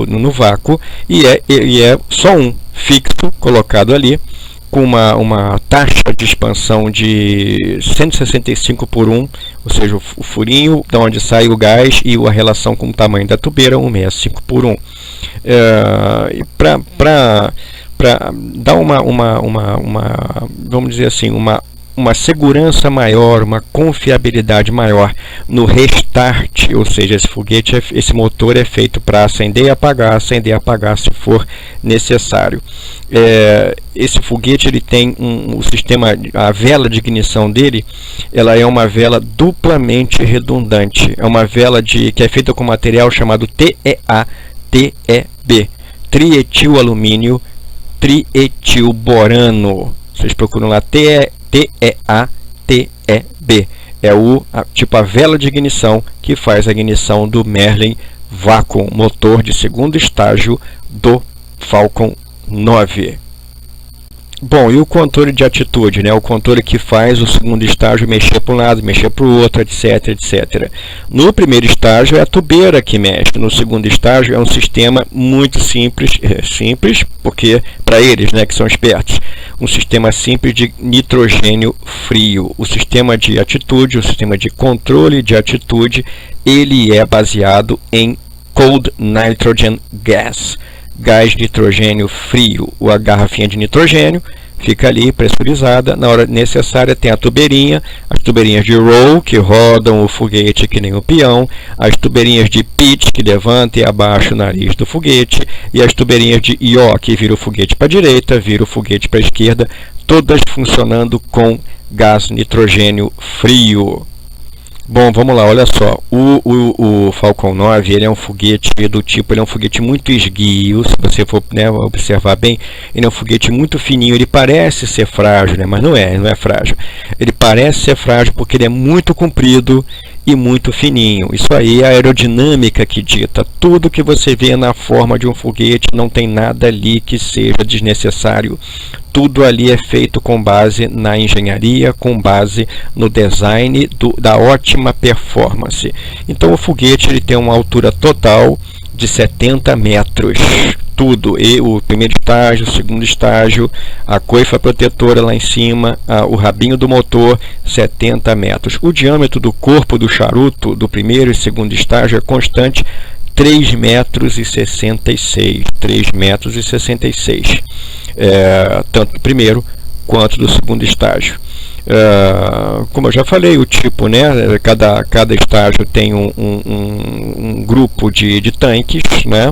no vácuo, e é só um fixo colocado ali, com uma taxa de expansão de 165 por 1, ou seja, o furinho de onde sai o gás e a relação com o tamanho da tubeira, 165 por 1. Para dar vamos dizer assim, uma uma segurança maior, uma confiabilidade maior no restart, ou seja, esse motor é feito para acender e apagar se for necessário. Esse foguete ele tem um sistema, a vela de ignição dele, ela é uma vela duplamente redundante, é uma vela que é feita com material chamado TEA, TEB, trietilalumínio, trietilborano. Vocês procuram lá TEA, TEB. É a vela de ignição que faz a ignição do Merlin Vacuum, motor de segundo estágio do Falcon 9. Bom, e o controle de atitude, né? O controle que faz o segundo estágio mexer para um lado, mexer para o outro, etc, etc. No primeiro estágio é a tubeira que mexe. No segundo estágio é um sistema muito simples, porque para eles, né, que são espertos, um sistema simples de nitrogênio frio. O sistema de atitude, o sistema de controle de atitude, ele é baseado em Cold Nitrogen Gas, gás nitrogênio frio. A garrafinha de nitrogênio fica ali pressurizada, na hora necessária tem a tubeirinha, as tubeirinhas de roll que rodam o foguete que nem o peão, as tubeirinhas de pitch que levantam e abaixam o nariz do foguete, e as tubeirinhas de yaw que vira o foguete para a direita, vira o foguete para a esquerda, todas funcionando com gás nitrogênio frio. Bom, vamos lá, olha só, o Falcon 9, ele é um foguete do tipo, ele é um foguete muito esguio, se você for, né, observar bem, ele é um foguete muito fininho, ele parece ser frágil, né, mas não é frágil, ele parece ser frágil porque ele é muito comprido e muito fininho. Isso aí é a aerodinâmica que dita. Tudo que você vê na forma de um foguete, não tem nada ali que seja desnecessário. Tudo ali é feito com base na engenharia, com base no design da ótima performance. Então o foguete ele tem uma altura total de 70 metros. Tudo, e o primeiro estágio, o segundo estágio, a coifa protetora lá em cima, o rabinho do motor, 70 metros. O diâmetro do corpo do charuto do primeiro e segundo estágio é constante, 3,66 metros. 3,66 metros. Tanto do primeiro quanto do segundo estágio. Como eu já falei, o tipo, né, cada estágio tem um grupo de tanques, né?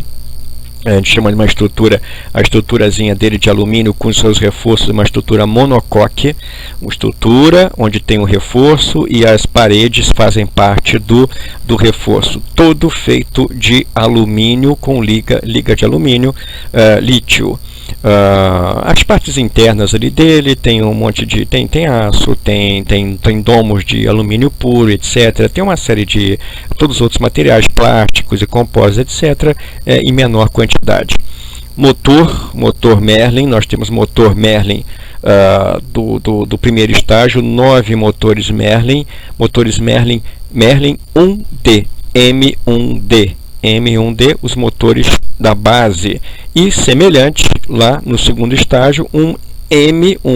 A gente chama de uma estrutura, a estruturazinha dele de alumínio com seus reforços, uma estrutura monocoque, uma estrutura onde tem um reforço e as paredes fazem parte do reforço, todo feito de alumínio com liga de alumínio, lítio. As partes internas ali dele tem um monte de tem aço, tem domos de alumínio puro, etc. Tem uma série de todos os outros materiais, plásticos e compostos, etc. Em menor quantidade. Motor Merlin, nós temos motor Merlin do primeiro estágio, 9 motores Merlin 1D, M1D, os motores da base, e semelhante lá no segundo estágio, um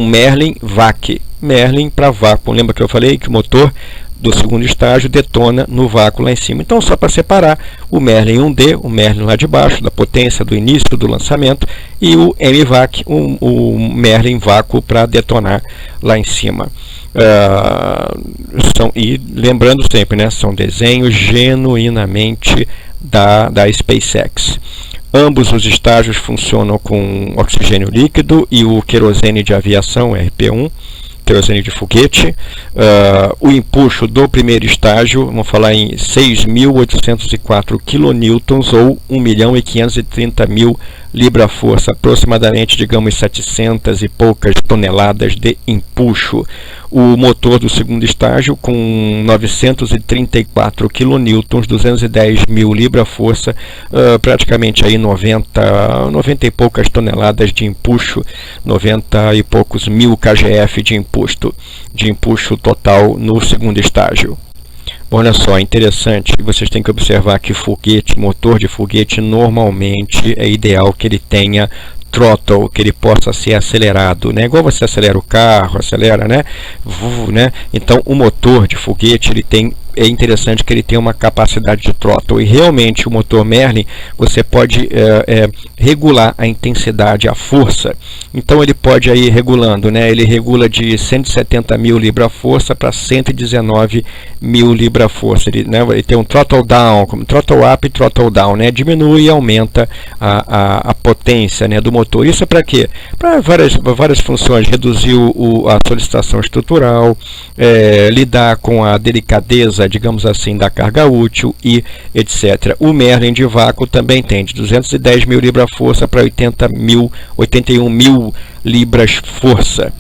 Merlin VAC, Merlin para vácuo. Lembra que eu falei que o motor do segundo estágio detona no vácuo lá em cima. Então, só para separar, o Merlin 1D, o Merlin lá de baixo, da potência do início do lançamento, e o MVAC, o Merlin vácuo para detonar lá em cima. E lembrando sempre, né, são desenhos genuinamente da SpaceX. Ambos os estágios funcionam com oxigênio líquido e o querosene de aviação, RP1, querosene de foguete. O empuxo do primeiro estágio, vamos falar em 6.804 kN ou 1.530.000 libra-força, aproximadamente, digamos, 700 e poucas toneladas de empuxo. O motor do segundo estágio com 934 kN, 210.000 libra-força, praticamente aí 90 e poucas toneladas de empuxo, 90 e poucos mil kgf de empuxo total no segundo estágio. Bom, olha só, é interessante que vocês têm que observar que motor de foguete, normalmente é ideal que ele tenha throttle, que ele possa ser acelerado, né? Igual você acelera o carro, acelera, né? Então, o motor de foguete, ele tem é interessante que ele tem uma capacidade de throttle, e realmente o motor Merlin você pode regular a intensidade, a força. Então ele pode ir regulando, né? Ele regula de 170 mil libra-força para 119 mil libra-força. Ele tem um throttle down, throttle up e throttle down, né? Diminui e aumenta a potência, né, do motor. Isso é para quê? Para várias funções: reduzir a solicitação estrutural, lidar com a delicadeza, digamos assim, da carga útil e etc. O Merlin de vácuo também tem de 210 mil libra-força para 81 mil libras-força.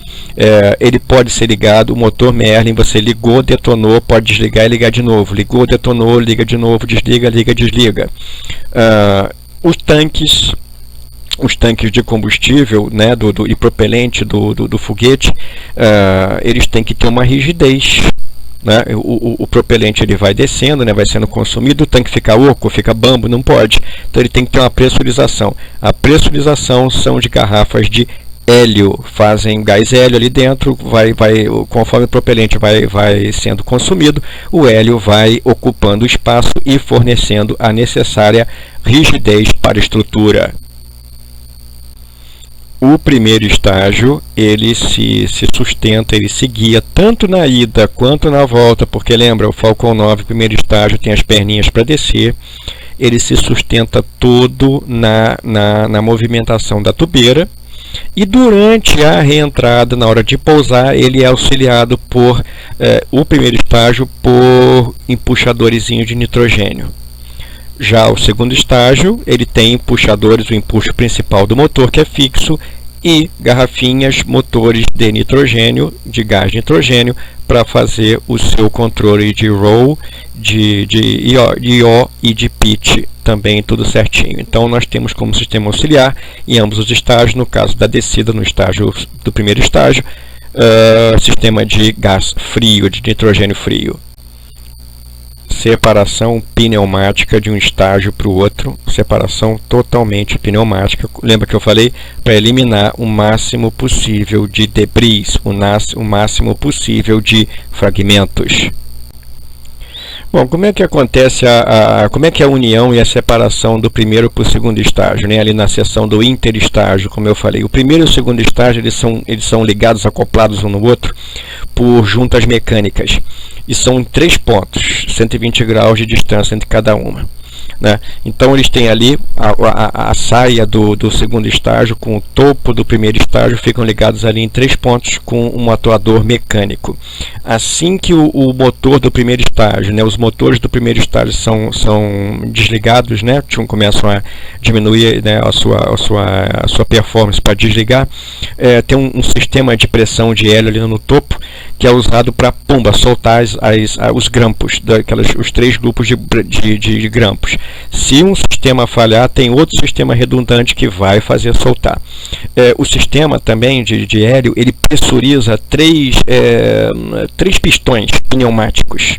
Ele pode ser ligado, o motor Merlin, você ligou, detonou, pode desligar e ligar de novo. Ligou, detonou, liga de novo, desliga, liga, desliga. Os tanques de combustível, né, e propelente do foguete, eles têm que ter uma rigidez, né? O propelente ele vai descendo, né, vai sendo consumido, o tanque fica oco, fica bambo, não pode. Então ele tem que ter uma pressurização. A pressurização são de garrafas de hélio, fazem gás hélio ali dentro, conforme o propelente vai sendo consumido, o hélio vai ocupando espaço e fornecendo a necessária rigidez para a estrutura. O primeiro estágio, ele se sustenta, ele se guia tanto na ida quanto na volta, porque lembra, o Falcon 9, primeiro estágio, tem as perninhas para descer. Ele se sustenta todo na movimentação da tubeira, e durante a reentrada, na hora de pousar, ele é auxiliado por o primeiro estágio por empuxadorzinho de nitrogênio. Já o segundo estágio, ele tem empuxadores, o empuxo principal do motor, que é fixo, e garrafinhas, motores de nitrogênio, de gás nitrogênio, para fazer o seu controle de roll, de IO e de pitch, também tudo certinho. Então nós temos como sistema auxiliar em ambos os estágios. No caso da descida, no estágio do primeiro estágio, sistema de gás frio, de nitrogênio frio. Separação pneumática de um estágio para o outro, separação totalmente pneumática. Lembra que eu falei? Para eliminar o máximo possível de debris, o máximo possível de fragmentos. Bom, como é que acontece como é que é a união e a separação do primeiro para o segundo estágio, né? Ali na seção do interestágio, como eu falei. O primeiro e o segundo estágio, eles são ligados, acoplados um no outro, por juntas mecânicas. E são em 3 pontos, 120 graus de distância entre cada uma, né? Então eles têm ali a saia do segundo estágio com o topo do primeiro estágio, ficam ligados ali em 3 pontos com um atuador mecânico. Assim que o motor do primeiro estágio, né, os motores do primeiro estágio são desligados, né, começam a diminuir, né, a sua performance para desligar, tem um sistema de pressão de hélio ali no topo, que é usado para soltar os grampos, os 3 grupos de grampos. Se um sistema falhar, tem outro sistema redundante que vai fazer soltar. O sistema também de hélio, ele pressuriza 3 pistões pneumáticos,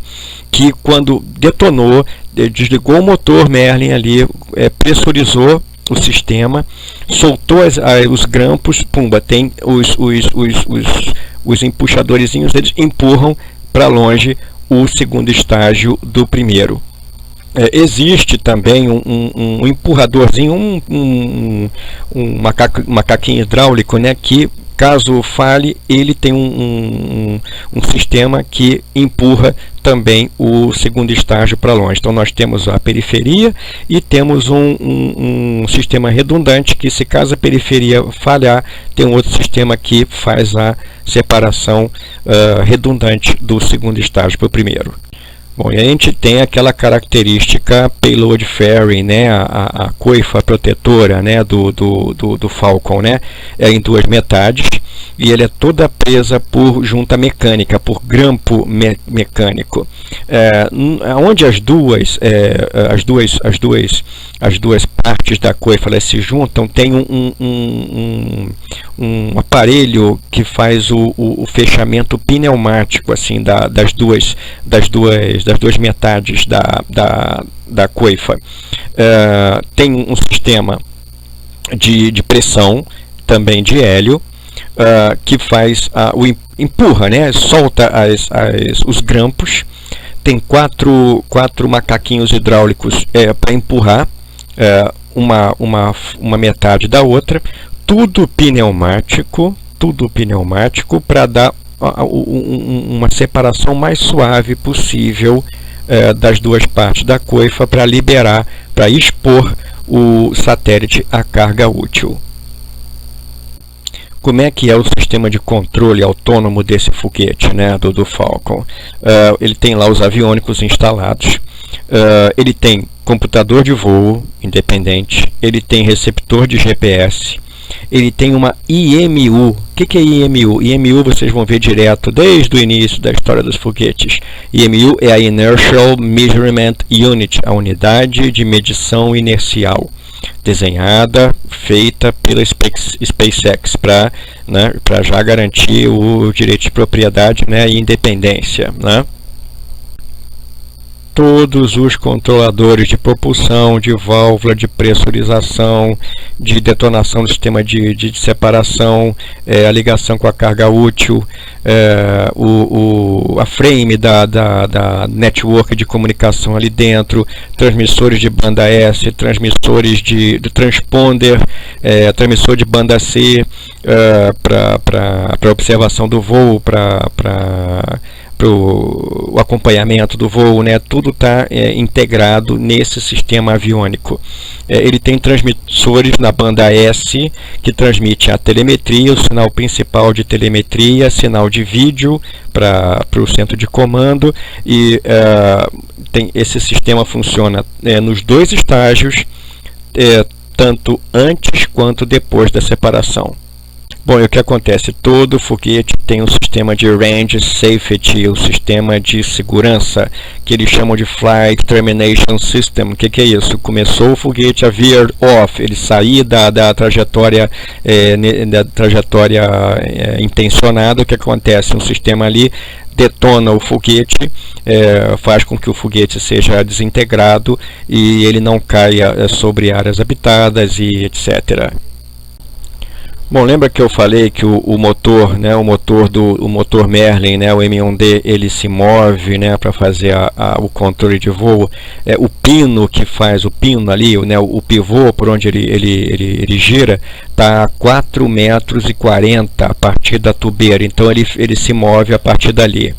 que quando detonou, desligou o motor Merlin ali, pressurizou o sistema, soltou os grampos, pumba, tem os empuxadorzinhos, eles empurram para longe o segundo estágio do primeiro. Existe também um empurradorzinho, um macaquinho hidráulico, né, que caso falhe, ele tem um sistema que empurra também o segundo estágio para longe. Então nós temos a periferia e temos um sistema redundante que, se caso a periferia falhar, tem um outro sistema que faz a separação redundante do segundo estágio para o primeiro. Bom, e a gente tem aquela característica payload fairing, né, a coifa protetora, né, do Falcon, né, em 2 metades, e ele é toda presa por junta mecânica, por grampo mecânico. Onde as duas partes da coifa elas se juntam, tem um aparelho que faz o fechamento pneumático, assim, das duas metades da coifa. Tem um sistema de pressão, também de hélio, que faz empurra, né, solta os grampos. tem quatro macaquinhos hidráulicos para empurrar uma metade da outra, tudo pneumático para dar uma separação mais suave possível das duas partes da coifa, para liberar, para expor o satélite à carga útil. Como é que é o sistema de controle autônomo desse foguete, né, do Falcon? Ele tem lá os aviônicos instalados, ele tem computador de voo independente, ele tem receptor de GPS, ele tem uma IMU. O que é IMU? IMU vocês vão ver direto desde o início da história dos foguetes. IMU é a Inertial Measurement Unit, a unidade de medição inercial, desenhada, feita pela SpaceX para já garantir o direito de propriedade, né, e independência, né? Todos os controladores de propulsão, de válvula, de pressurização, de detonação do sistema de separação, a ligação com a carga útil, a frame da network de comunicação ali dentro, transmissores de banda S, transmissores de transponder, transmissor de banda C para observação do voo, para o acompanhamento do voo, né? Tudo está integrado nesse sistema aviônico. Ele tem transmissores na banda S que transmite a telemetria, o sinal principal de telemetria, sinal de vídeo para o centro de comando, e esse sistema funciona nos dois estágios, tanto antes quanto depois da separação. Bom, e o que acontece? Todo foguete tem um sistema de range safety, o sistema de segurança, que eles chamam de Flight Termination System. O que é isso? Começou o foguete a veer off, ele sair da trajetória, intencionada. O que acontece? Um sistema ali detona o foguete, faz com que o foguete seja desintegrado e ele não caia sobre áreas habitadas e etc. Bom, lembra que eu falei que o motor, né, o motor Merlin, né, o M1D, ele se move, né, para fazer o controle de voo. O pino que faz o pino ali, né, o pivô por onde ele gira, está a 4,40 metros a partir da tubeira. Então ele se move a partir dali.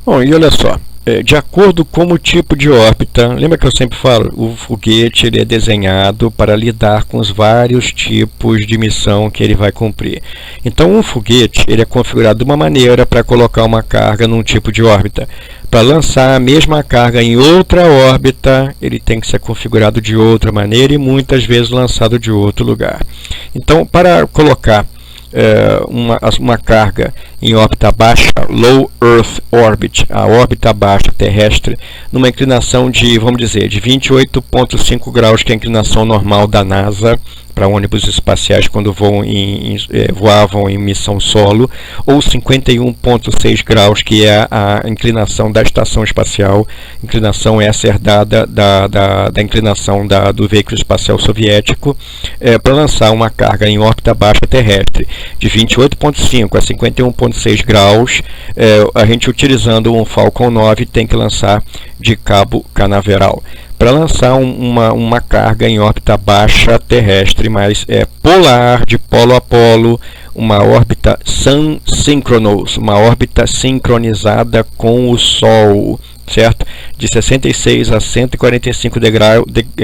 Bom, e olha só. De acordo com o tipo de órbita, lembra que eu sempre falo, o foguete ele é desenhado para lidar com os vários tipos de missão que ele vai cumprir. Então um foguete ele é configurado de uma maneira para colocar uma carga num tipo de órbita. Para lançar a mesma carga em outra órbita, ele tem que ser configurado de outra maneira e muitas vezes lançado de outro lugar. Então, para colocar uma carga em órbita baixa, Low Earth Orbit, a órbita baixa terrestre, numa inclinação de, vamos dizer, de 28,5 graus, que é a inclinação normal da NASA para ônibus espaciais quando voavam em missão solo, ou 51,6 graus, que é a inclinação da estação espacial, inclinação essa herdada da inclinação do veículo espacial soviético, para lançar uma carga em órbita baixa terrestre de 28,5 a 51,6 graus, a gente utilizando um Falcon 9 tem que lançar de Cabo Canaveral. Para lançar uma carga em órbita baixa terrestre, mas polar, de polo a polo, uma órbita sun-synchronous, uma órbita sincronizada com o Sol, certo? De 66 a 145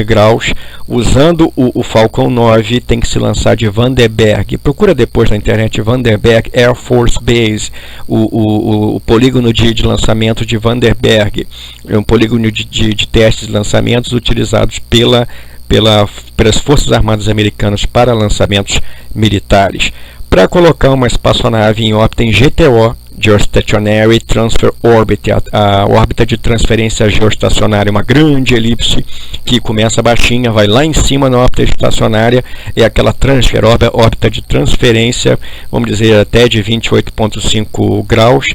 graus, usando o Falcon 9, tem que se lançar de Vandenberg. Procura depois na internet Vandenberg Air Force Base, o polígono de lançamento de Vandenberg, é um polígono de testes de lançamentos utilizados pelas Forças Armadas Americanas para lançamentos militares. Para colocar uma espaçonave em órbita em GTO, Geostationary Transfer Orbit, a órbita de transferência geoestacionária, uma grande elipse que começa baixinha, vai lá em cima na órbita estacionária, é aquela órbita de transferência, vamos dizer até de 28,5 graus,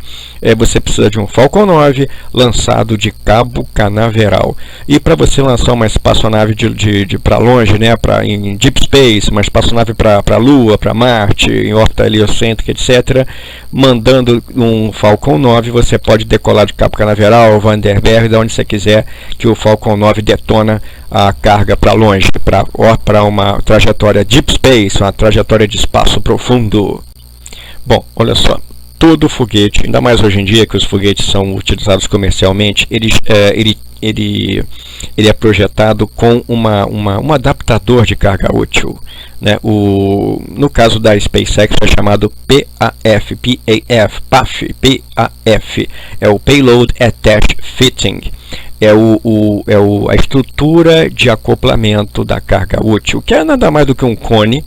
você precisa de um Falcon 9 lançado de Cabo Canaveral. E para você lançar uma espaçonave para longe, né, em Deep Space, uma espaçonave para a Lua, para Marte, em órbita heliocêntrica, etc., mandando um Falcon 9, você pode decolar de Cabo Canaveral, Vandenberg, de onde você quiser, que o Falcon 9 detona a carga para longe, para uma trajetória Deep Space, uma trajetória de espaço profundo. Bom, olha só. Todo foguete, ainda mais hoje em dia que os foguetes são utilizados comercialmente, ele é projetado com um adaptador de carga útil, né? No caso da SpaceX é chamado PAF, é o Payload Attached Fitting, é a estrutura de acoplamento da carga útil, que é nada mais do que um cone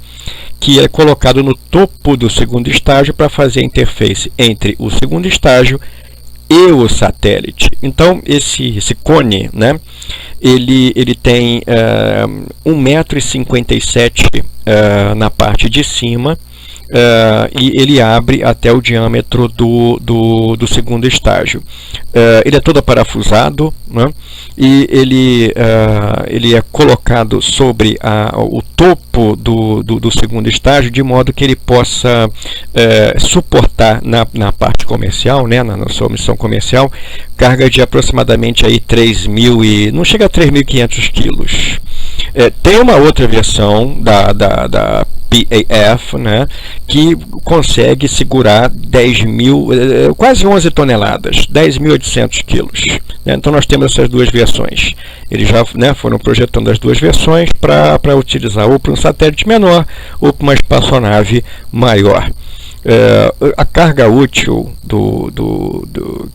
que é colocado no topo do segundo estágio para fazer a interface entre o segundo estágio e o satélite. Então esse cone, né, ele tem 1,57 m na parte de cima, e ele abre até o diâmetro do segundo estágio. Ele é todo parafusado, né? E ele é colocado sobre o topo do segundo estágio, de modo que ele possa suportar na parte comercial, né, na sua missão comercial, carga de aproximadamente aí 3.000 não chega a 3.500 quilos. Tem uma outra versão da PAF, né, que consegue segurar quase 11 toneladas, 10.800 quilos. Né? Então nós temos essas duas versões. Eles já, né, foram projetando as duas versões para utilizar ou para um satélite menor ou para uma espaçonave maior. A carga útil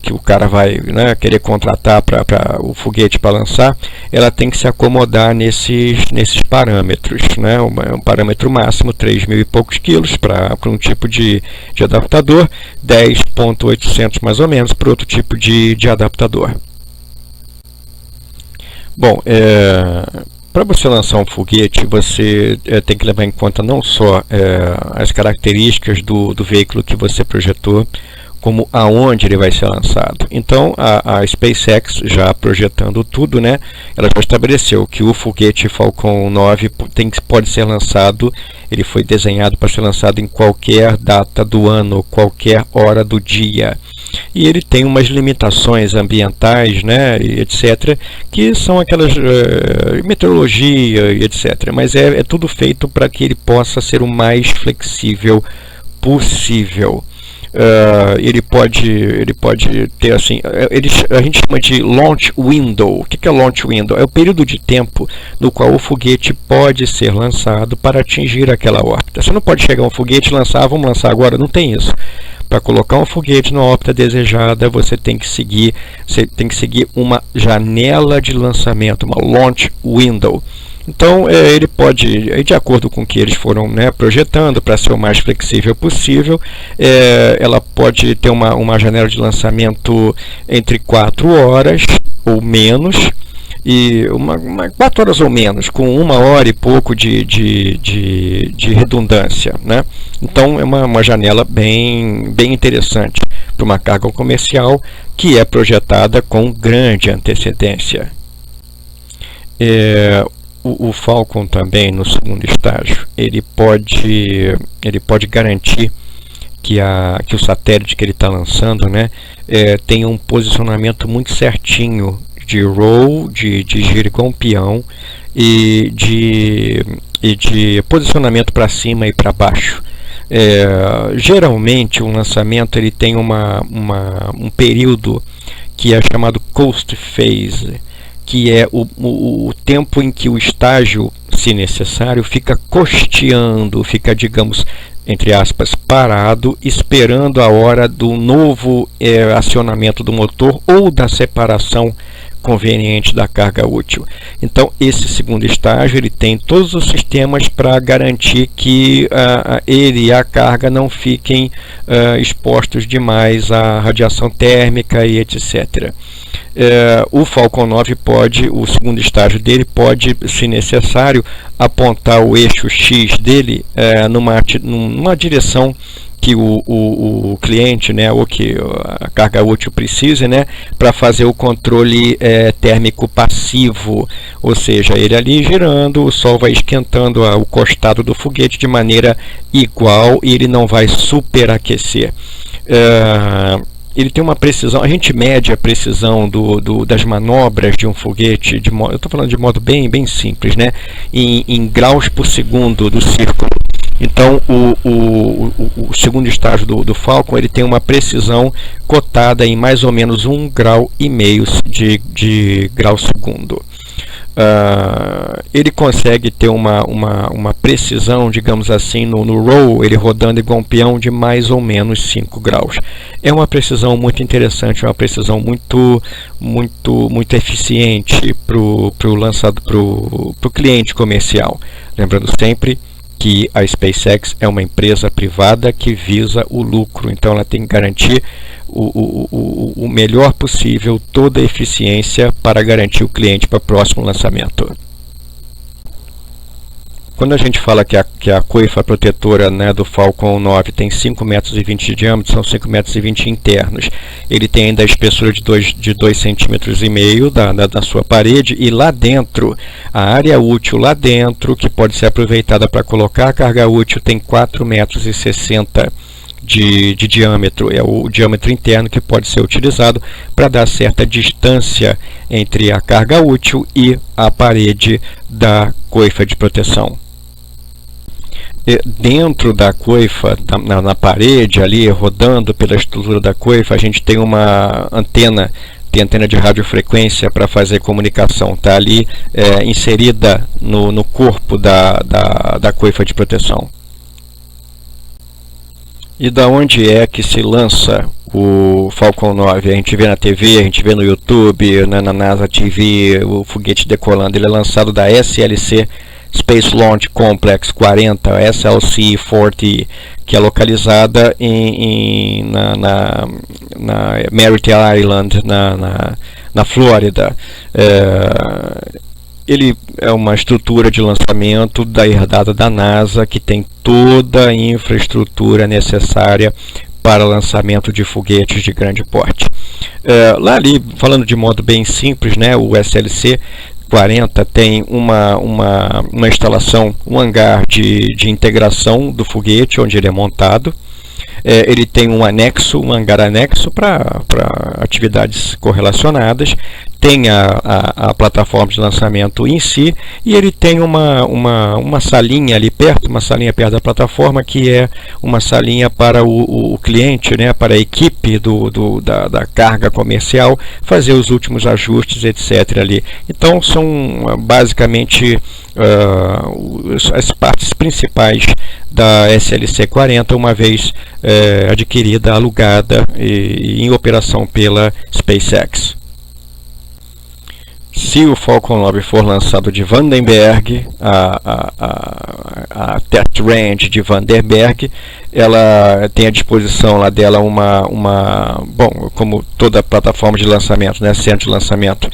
que o cara vai, né, querer contratar para o foguete para lançar, ela tem que se acomodar nesses parâmetros, né? Um parâmetro máximo 3.000 e poucos quilos para um tipo de adaptador, 10.800 mais ou menos para outro tipo de adaptador. Bom, para você lançar um foguete, você tem que levar em conta não só as características do veículo que você projetou, como aonde ele vai ser lançado. Então, a SpaceX, já projetando tudo, né, ela já estabeleceu que o foguete Falcon 9 pode ser lançado, ele foi desenhado para ser lançado em qualquer data do ano, qualquer hora do dia. E ele tem umas limitações ambientais, né, e etc., que são aquelas meteorologia e etc., mas é tudo feito para que ele possa ser o mais flexível possível. Ele pode ter assim, a gente chama de launch window. O que é launch window? É o período de tempo no qual o foguete pode ser lançado para atingir aquela órbita. Você não pode chegar um foguete e lançar, vamos lançar agora, não tem isso. Para colocar um foguete na órbita desejada, você tem que seguir uma janela de lançamento, uma launch window. Então, ele pode, de acordo com o que eles foram, né, projetando, para ser o mais flexível possível, ela pode ter uma janela de lançamento entre 4 horas ou menos, e 4 horas ou menos, com 1 hora e pouco de redundância, né? Então, é uma janela bem interessante para uma carga comercial que é projetada com grande antecedência. O Falcon também, no segundo estágio, ele pode garantir que o satélite que ele está lançando, né, tenha um posicionamento muito certinho de roll, de giro com peão e de posicionamento para cima e para baixo. Geralmente o lançamento ele tem um período que é chamado coast phase, que é o tempo em que o estágio, se necessário, fica costeando, fica, digamos, entre aspas, parado, esperando a hora do novo acionamento do motor ou da separação conveniente da carga útil. Então, esse segundo estágio ele tem todos os sistemas para garantir que ele e a carga não fiquem expostos demais à radiação térmica e etc. O Falcon 9 o segundo estágio dele pode, se necessário, apontar o eixo X dele numa direção que o cliente, né, ou que a carga útil precise, né, para fazer o controle térmico passivo, ou seja, ele ali girando, o Sol vai esquentando o costado do foguete de maneira igual e ele não vai superaquecer. Ele tem uma precisão, a gente mede a precisão das manobras de um foguete, eu estou falando de modo bem simples, né, em graus por segundo do círculo. Então o segundo estágio do Falcon, ele tem uma precisão cotada em mais ou menos 1,5 grau de grau segundo. Ele consegue ter uma precisão, digamos assim, no roll, ele rodando igual um peão, de mais ou menos 5 graus. É uma precisão muito interessante, é uma precisão muito eficiente para o cliente comercial. Lembrando sempre que a SpaceX é uma empresa privada que visa o lucro, então ela tem que garantir o melhor possível, toda a eficiência para garantir o cliente para o próximo lançamento. Quando a gente fala que a coifa protetora, né, do Falcon 9 tem 5,20 metros de diâmetro, são 5,20 metros internos. Ele tem ainda a espessura de 2,5 centímetros da sua parede, e lá dentro, a área útil lá dentro, que pode ser aproveitada para colocar a carga útil, tem 4,60 metros de diâmetro. É o diâmetro interno que pode ser utilizado para dar certa distância entre a carga útil e a parede da coifa de proteção. Dentro da coifa, na parede ali, rodando pela estrutura da coifa, a gente tem uma antena, antena de radiofrequência para fazer comunicação, está ali inserida no corpo da coifa de proteção. E da onde é que se lança o Falcon 9? A gente vê na TV, a gente vê no YouTube, na NASA TV, o foguete decolando. Ele é lançado da SLC, Space Launch Complex 40, SLC 40, que é localizada na Merritt Island, na Flórida. Ele é uma estrutura de lançamento herdada da NASA, que tem toda a infraestrutura necessária para lançamento de foguetes de grande porte. Lá ali, falando de modo bem simples, né, o SLC 40 tem uma instalação, um hangar de integração do foguete, onde ele é montado. Ele tem um hangar anexo para atividades correlacionadas, tem a plataforma de lançamento em si, e ele tem uma salinha ali perto, uma salinha perto da plataforma, que é uma salinha para o cliente, né, para a equipe da carga comercial, fazer os últimos ajustes, etc. ali. Então são basicamente as partes principais da SLC 40, uma vez adquirida, alugada e em operação pela SpaceX. Se o Falcon 9 for lançado de Vandenberg, a Test Range de Vandenberg, ela tem à disposição lá dela bom, como toda plataforma de lançamento, né, centro de lançamento,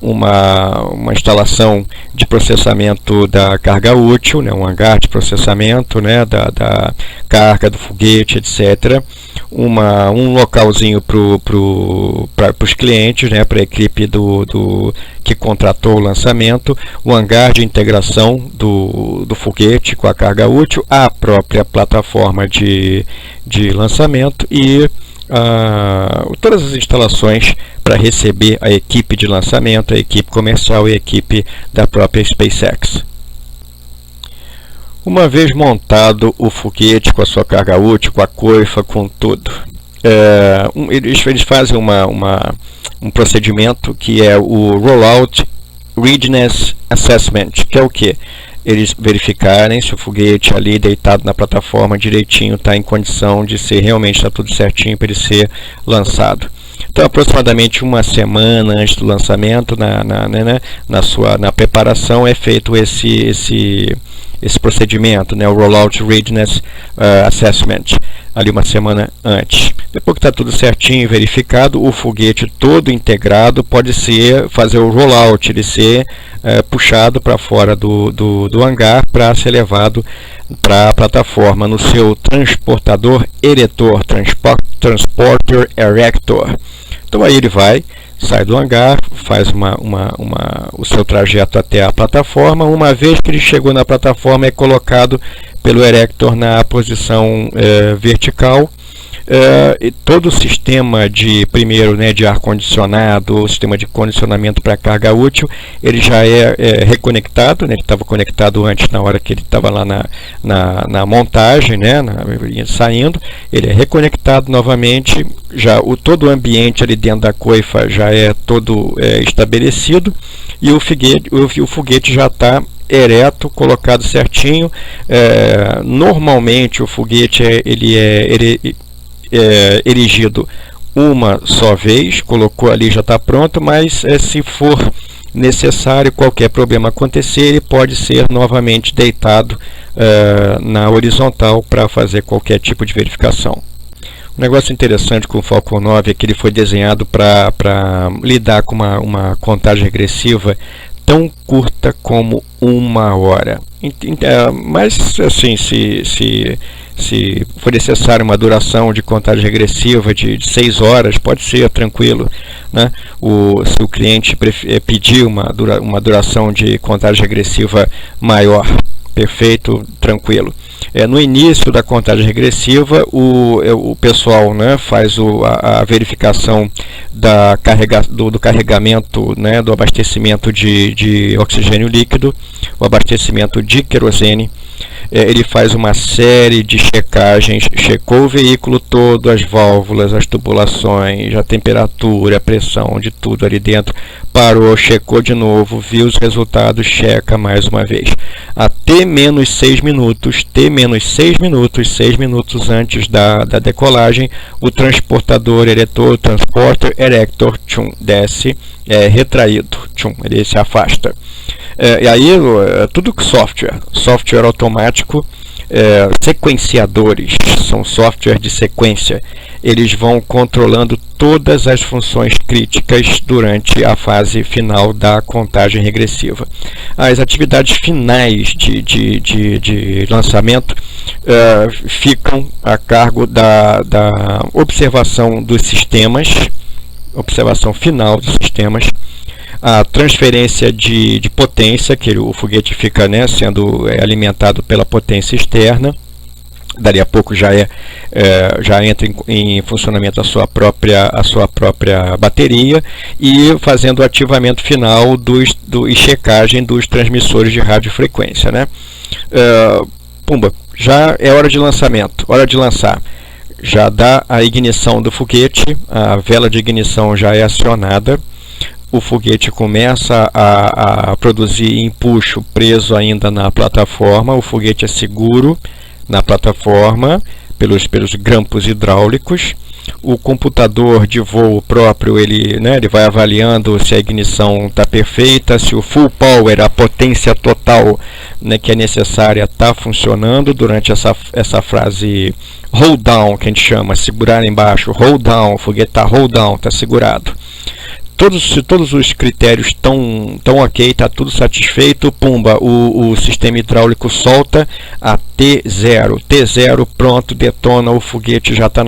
uma instalação de processamento da carga útil, né, um hangar de processamento, né, da carga do foguete, etc. Um localzinho para os clientes, né, para a equipe que contratou o lançamento, o hangar de integração do foguete com a carga útil, a própria plataforma de lançamento e todas as instalações para receber a equipe de lançamento, a equipe comercial e a equipe da própria SpaceX. Uma vez montado o foguete com a sua carga útil, com a coifa, com tudo, eles fazem um procedimento que é o Rollout Readiness Assessment, que é o que? Eles verificarem se o foguete ali deitado na plataforma direitinho está em condição de ser, realmente está tudo certinho para ele ser lançado. Então, aproximadamente uma semana antes do lançamento, na preparação, é feito esse esse procedimento, né, o Rollout Readiness Assessment, ali uma semana antes. Depois que está tudo certinho, verificado, o foguete todo integrado pode fazer o rollout, ele ser puxado para fora do hangar para ser levado para a plataforma no seu transportador eretor, Transporter Erector. Então aí ele sai do hangar, faz o seu trajeto até a plataforma. Uma vez que ele chegou na plataforma, é colocado pelo Erector na posição vertical. E todo o sistema de ar-condicionado, o sistema de condicionamento para carga útil, ele já é reconectado, né? Ele estava conectado antes, na hora que ele estava lá na montagem, né? Saindo, ele é reconectado novamente, todo o ambiente ali dentro da coifa já é todo estabelecido, e o foguete já está ereto, colocado certinho. Normalmente o foguete ele é erigido uma só vez, colocou ali, já está pronto, mas se for necessário, qualquer problema acontecer, ele pode ser novamente deitado na horizontal para fazer qualquer tipo de verificação. Um negócio interessante com o Falcon 9 é que ele foi desenhado para lidar com uma contagem regressiva tão curta como 1 hora. Mas assim, se for necessário uma duração de contagem regressiva de 6 horas, pode ser tranquilo, né? Se o cliente pedir uma duração de contagem regressiva maior, perfeito, tranquilo. No início da contagem regressiva, o pessoal, né, faz a verificação do carregamento, né, do abastecimento de oxigênio líquido, o abastecimento de querosene. Ele faz uma série de checagens, checou o veículo todo, as válvulas, as tubulações, a temperatura, a pressão de tudo ali dentro, parou, checou de novo, viu os resultados, checa mais uma vez. Até menos 6 minutos, 6 minutos antes da decolagem, o transportador eretor, Transporter Erector, desce, retraído, ele se afasta. E aí, tudo software automático, sequenciadores, são software de sequência, eles vão controlando todas as funções críticas durante a fase final da contagem regressiva. As atividades finais de lançamento ficam a cargo da observação dos sistemas, observação final dos sistemas, a transferência de potência, que o foguete fica, né, sendo alimentado pela potência externa. Dali a pouco já entra em funcionamento a sua própria bateria, e fazendo o ativamento final e checagem dos transmissores de radiofrequência, né? Pumba, já é hora de lançamento, hora de lançar. Já dá a ignição do foguete, a vela de ignição já é acionada. O foguete começa a produzir empuxo preso ainda na plataforma. O foguete é seguro na plataforma pelos grampos hidráulicos. O computador de voo próprio, ele vai avaliando se a ignição está perfeita, se o full power, a potência total, né, que é necessária, está funcionando durante essa fase hold down, que a gente chama, segurar embaixo, hold down, o foguete está hold down, está segurado. Se todos os critérios estão ok, está tudo satisfeito, pumba, o sistema hidráulico solta a T0. T0, pronto, detona, o foguete já está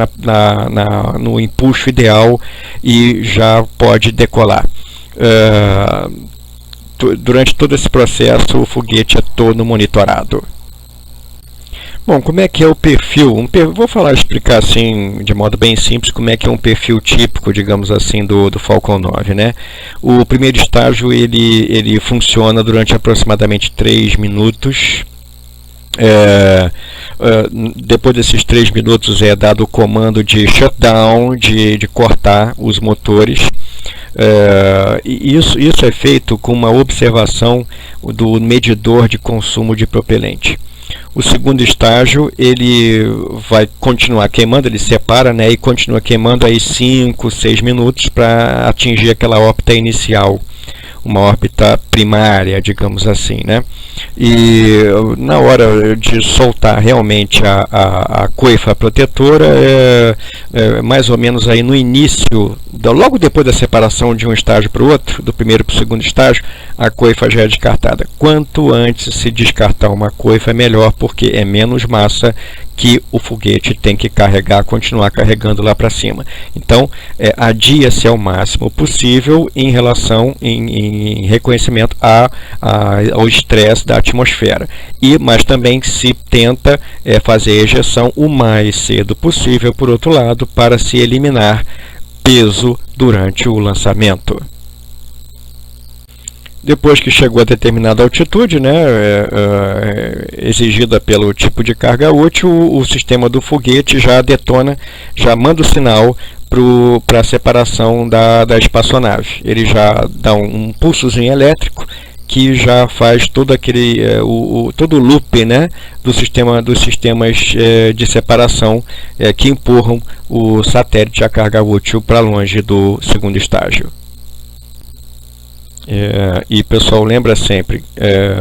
no empuxo ideal e já pode decolar. Durante todo esse processo, o foguete é todo monitorado. Bom, como é que é o perfil? Vou explicar assim, de modo bem simples, como é que é um perfil típico, digamos assim, do Falcon 9, né? O primeiro estágio, ele funciona durante aproximadamente 3 minutos. Depois desses 3 minutos é dado o comando de shutdown, de cortar os motores. E isso é feito com uma observação do medidor de consumo de propelente. O segundo estágio, ele vai continuar queimando, ele separa, né, e continua queimando aí 5, 6 minutos para atingir aquela órbita inicial, uma órbita primária, digamos assim, né? E na hora de soltar realmente a coifa protetora, mais ou menos aí no início, logo depois da separação de um estágio para o outro, do primeiro para o segundo estágio, a coifa já é descartada. Quanto antes se descartar uma coifa, é melhor, porque é menos massa que o foguete tem que carregar, continuar carregando lá para cima. Então, adia-se ao máximo possível em relação, em reconhecimento ao estresse da atmosfera. Mas também se tenta fazer a ejeção o mais cedo possível, por outro lado, para se eliminar peso durante o lançamento. Depois que chegou a determinada altitude, né, exigida pelo tipo de carga útil, o sistema do foguete já detona, já manda o sinal para a separação da espaçonave. Ele já dá um pulsozinho elétrico que já faz todo aquele todo o loop, né, dos sistemas de separação que empurram o satélite a carga útil para longe do segundo estágio. E pessoal, lembra sempre,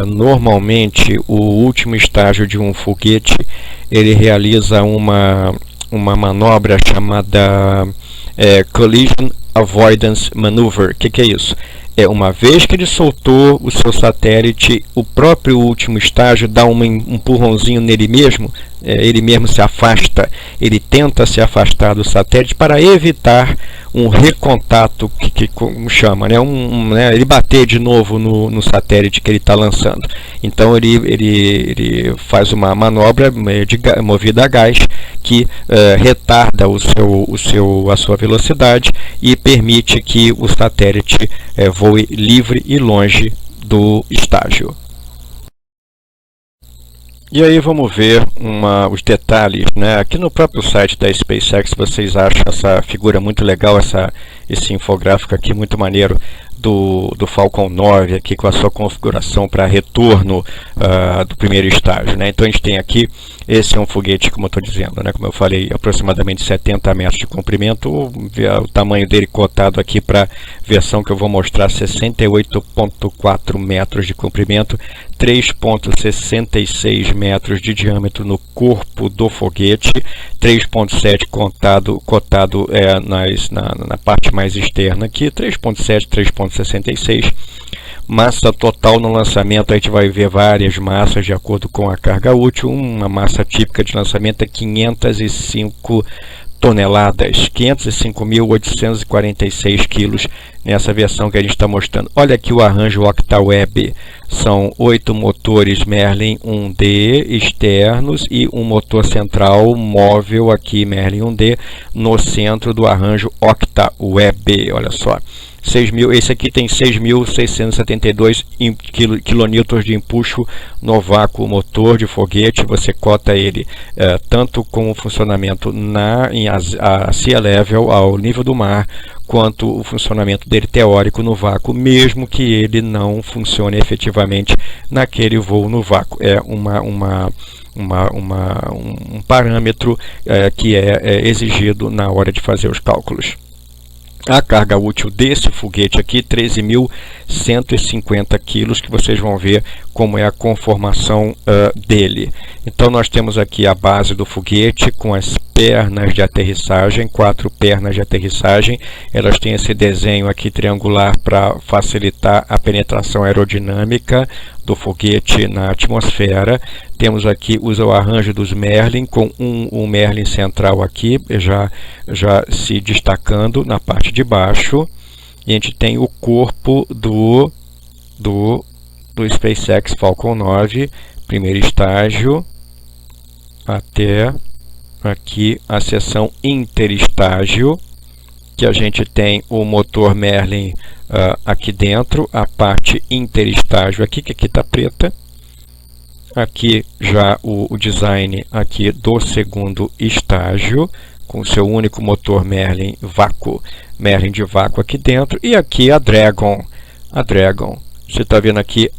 normalmente o último estágio de um foguete, ele realiza uma manobra chamada Collision Avoidance Maneuver. O que é isso? Uma vez que ele soltou o seu satélite, o próprio último estágio dá um empurrãozinho nele mesmo, ele mesmo se afasta, ele tenta se afastar do satélite para evitar um recontato, que como chama, né? Ele bater de novo no satélite que ele está lançando. Então ele faz uma manobra movida a gás que retarda a sua velocidade e permite que o satélite voe livre e longe do estágio. E aí vamos ver os detalhes, né? Aqui no próprio site da SpaceX vocês acham essa figura muito legal, esse infográfico aqui muito maneiro do Falcon 9 aqui com a sua configuração para retorno do primeiro estágio, né? Então a gente tem aqui, esse é um foguete, como eu estou dizendo, né? Como eu falei, aproximadamente 70 metros de comprimento, o tamanho dele cotado aqui para a versão que eu vou mostrar, 68,4 metros de comprimento, 3,66 metros de diâmetro no corpo do foguete, 3,7 cotado na parte mais externa aqui, 3,7, 3,66. Massa total no lançamento, a gente vai ver várias massas de acordo com a carga útil. Uma massa típica de lançamento é 505 toneladas, 505.846 quilos nessa versão que a gente está mostrando. Olha aqui o arranjo OctaWeb, são 8 motores Merlin 1D externos e um motor central móvel aqui Merlin 1D no centro do arranjo OctaWeb. Olha só, esse aqui tem 6.672 kN de empuxo no vácuo motor de foguete. Você cota ele tanto com o funcionamento a sea level, ao nível do mar, quanto o funcionamento dele teórico no vácuo, mesmo que ele não funcione efetivamente naquele voo no vácuo. É um parâmetro que é exigido na hora de fazer os cálculos. A carga útil desse foguete aqui, 13.150 quilos, que vocês vão ver como é a conformação dele. Então nós temos aqui a base do foguete com as pernas de aterrissagem, 4 pernas de aterrissagem. Elas têm esse desenho aqui triangular para facilitar a penetração aerodinâmica do foguete na atmosfera. Temos aqui o arranjo dos Merlin, com um Merlin central aqui, já se destacando na parte de baixo. E a gente tem o corpo do SpaceX Falcon 9, primeiro estágio, até aqui a seção interestágio, que a gente tem o motor Merlin aqui dentro, a parte interestágio aqui, que aqui está preta. Aqui já o design aqui do segundo estágio, com seu único motor Merlin de vácuo aqui dentro. E aqui a Dragon. Você está vendo aqui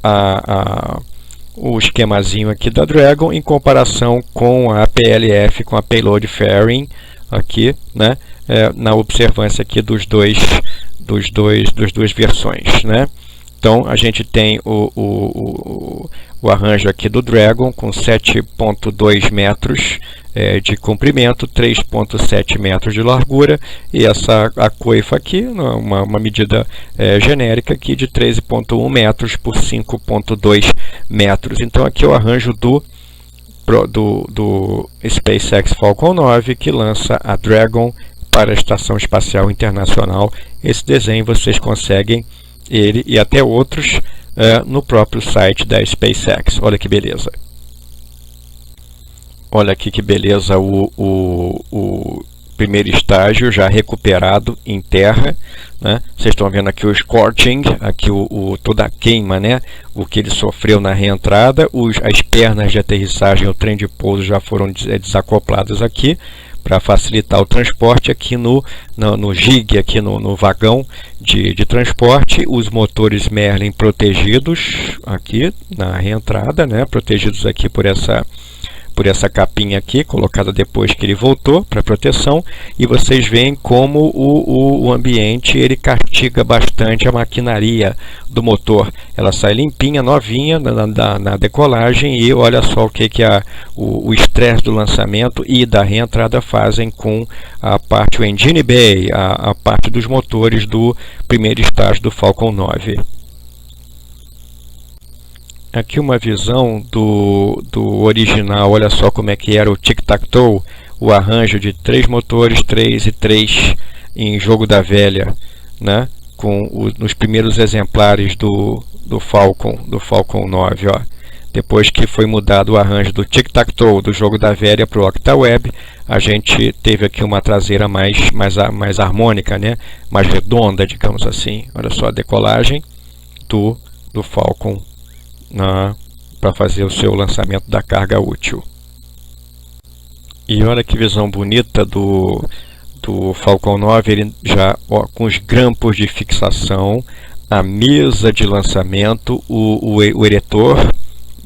o esquemazinho aqui da Dragon em comparação com a PLF, com a Payload Fairing, aqui, né, na observância aqui das duas versões, né. Então a gente tem o arranjo aqui do Dragon com 7,2 metros de comprimento, 3,7 metros de largura, e a coifa aqui, uma medida genérica aqui de 13,1 metros por 5,2 metros. Então aqui é o arranjo do SpaceX Falcon 9, que lança a Dragon para a Estação Espacial Internacional. Esse desenho vocês conseguem ele e até outros no próprio site da SpaceX. Olha que beleza. Olha aqui que beleza o primeiro estágio já recuperado em terra, né? Vocês estão vendo aqui o scorching, aqui toda a queima, né? O que ele sofreu na reentrada. As pernas de aterrissagem, o trem de pouso já foram desacopladas aqui para facilitar o transporte aqui no jig, aqui no vagão de transporte. Os motores Merlin protegidos aqui na reentrada, né? Protegidos aqui por essa capinha aqui, colocada depois que ele voltou para proteção, e vocês veem como o ambiente ele castiga bastante a maquinaria do motor. Ela sai limpinha, novinha na decolagem, e olha só o que o estresse do lançamento e da reentrada fazem com a parte, o engine bay, a parte dos motores do primeiro estágio do Falcon 9. Aqui uma visão do original. Olha só como é que era o tic-tac-toe, o arranjo de 3 motores, 3 e 3 em jogo da velha, né? Nos primeiros exemplares do Falcon 9, ó. Depois que foi mudado o arranjo do tic-tac-toe do jogo da velha para o Octaweb, a gente teve aqui uma traseira mais harmônica, né? Mais redonda, digamos assim. Olha só a decolagem do Falcon para fazer o seu lançamento da carga útil. E olha que visão bonita do Falcon 9, ele já com os grampos de fixação, a mesa de lançamento, o eretor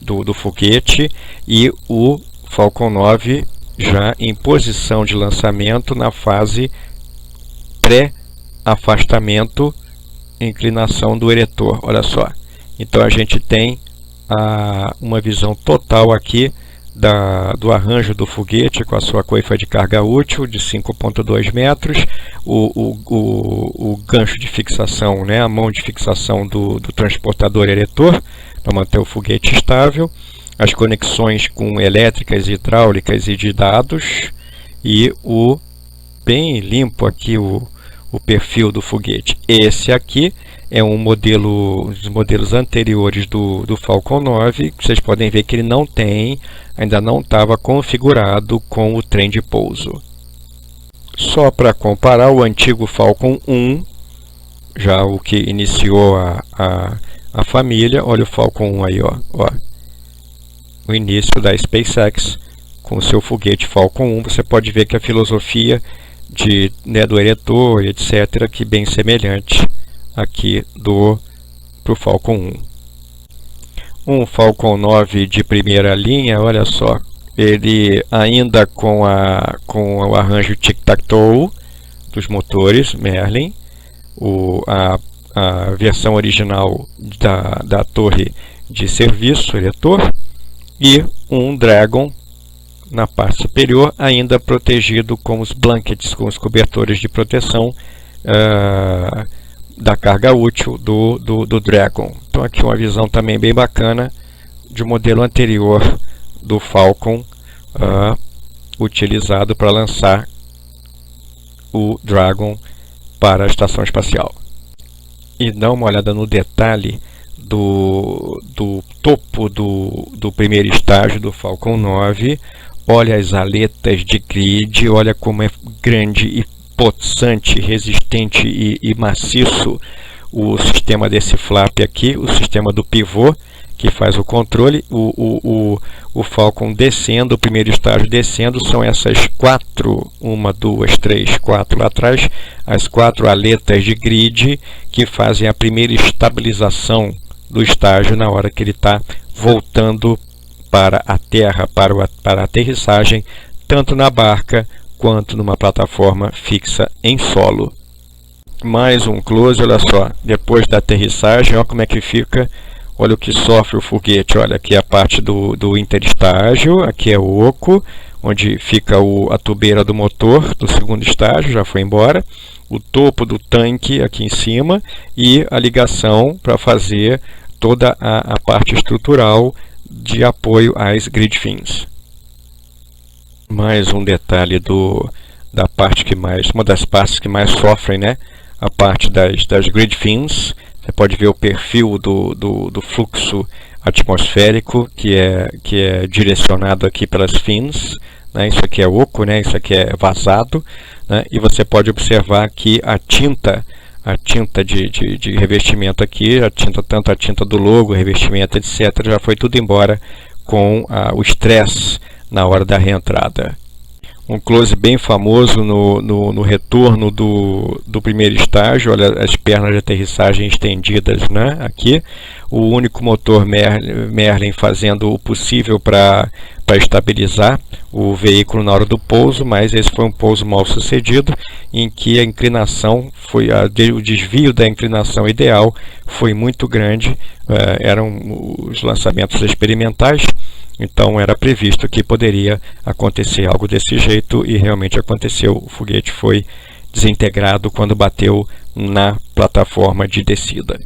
do foguete, e o Falcon 9 já em posição de lançamento na fase pré-afastamento, inclinação do eretor. Olha só, então a gente tem uma visão total aqui do arranjo do foguete com a sua coifa de carga útil de 5,2 metros, o gancho de fixação, né, a mão de fixação do transportador eretor para manter o foguete estável, as conexões com elétricas, hidráulicas e de dados, e bem limpo aqui o perfil do foguete. Esse aqui é um dos modelos anteriores do Falcon 9. Vocês podem ver que ele ainda não estava configurado com o trem de pouso. Só para comparar, o antigo Falcon 1, já o que iniciou a família, olha o Falcon 1 aí, ó, o início da SpaceX com o seu foguete Falcon 1. Você pode ver que a filosofia do eretor, etc., que bem semelhante aqui pro Falcon 1. Um Falcon 9 de primeira linha, olha só, ele ainda com o arranjo tic-tac-toe dos motores Merlin, a versão original da torre de serviço eretor, e um Dragon na parte superior, ainda protegido com os blankets, com os cobertores de proteção da carga útil do Dragon. Então aqui uma visão também bem bacana de um modelo anterior do Falcon utilizado para lançar o Dragon para a estação espacial. E dá uma olhada no detalhe do topo do primeiro estágio do Falcon 9. Olha as aletas de grid, olha como é grande e possante, resistente e maciço o sistema desse flap aqui, o sistema do pivô que faz o controle. O Falcon descendo, o primeiro estágio descendo, são essas 4, 1, 2, 3, 4 lá atrás, as 4 aletas de grid que fazem a primeira estabilização do estágio na hora que ele está voltando para a terra, para a aterrissagem, tanto na barca quanto numa plataforma fixa em solo. Mais um close, olha só, depois da aterrissagem, olha como é que fica, olha o que sofre o foguete, olha, aqui é a parte do interestágio, aqui é o oco, onde fica a tubeira do motor do segundo estágio, já foi embora, o topo do tanque aqui em cima e a ligação para fazer toda a parte estrutural de apoio às grid fins. Mais um detalhe da parte que mais, uma das partes que mais sofrem, né? A parte das grid fins. Você pode ver o perfil do fluxo atmosférico que é direcionado aqui pelas fins, né? Isso aqui é oco, né? Isso aqui é vazado, né? E você pode observar que a tinta de revestimento aqui, tanto a tinta do logo, revestimento, etc., já foi tudo embora com o estresse na hora da reentrada. Um close bem famoso no retorno do primeiro estágio, olha as pernas de aterrissagem estendidas, né? Aqui, o único motor Merlin fazendo o possível para estabilizar o veículo na hora do pouso, mas esse foi um pouso mal sucedido, em que a inclinação, o desvio da inclinação ideal foi muito grande, eram os lançamentos experimentais. Então era previsto que poderia acontecer algo desse jeito e realmente aconteceu. O foguete foi desintegrado quando bateu na plataforma de descida.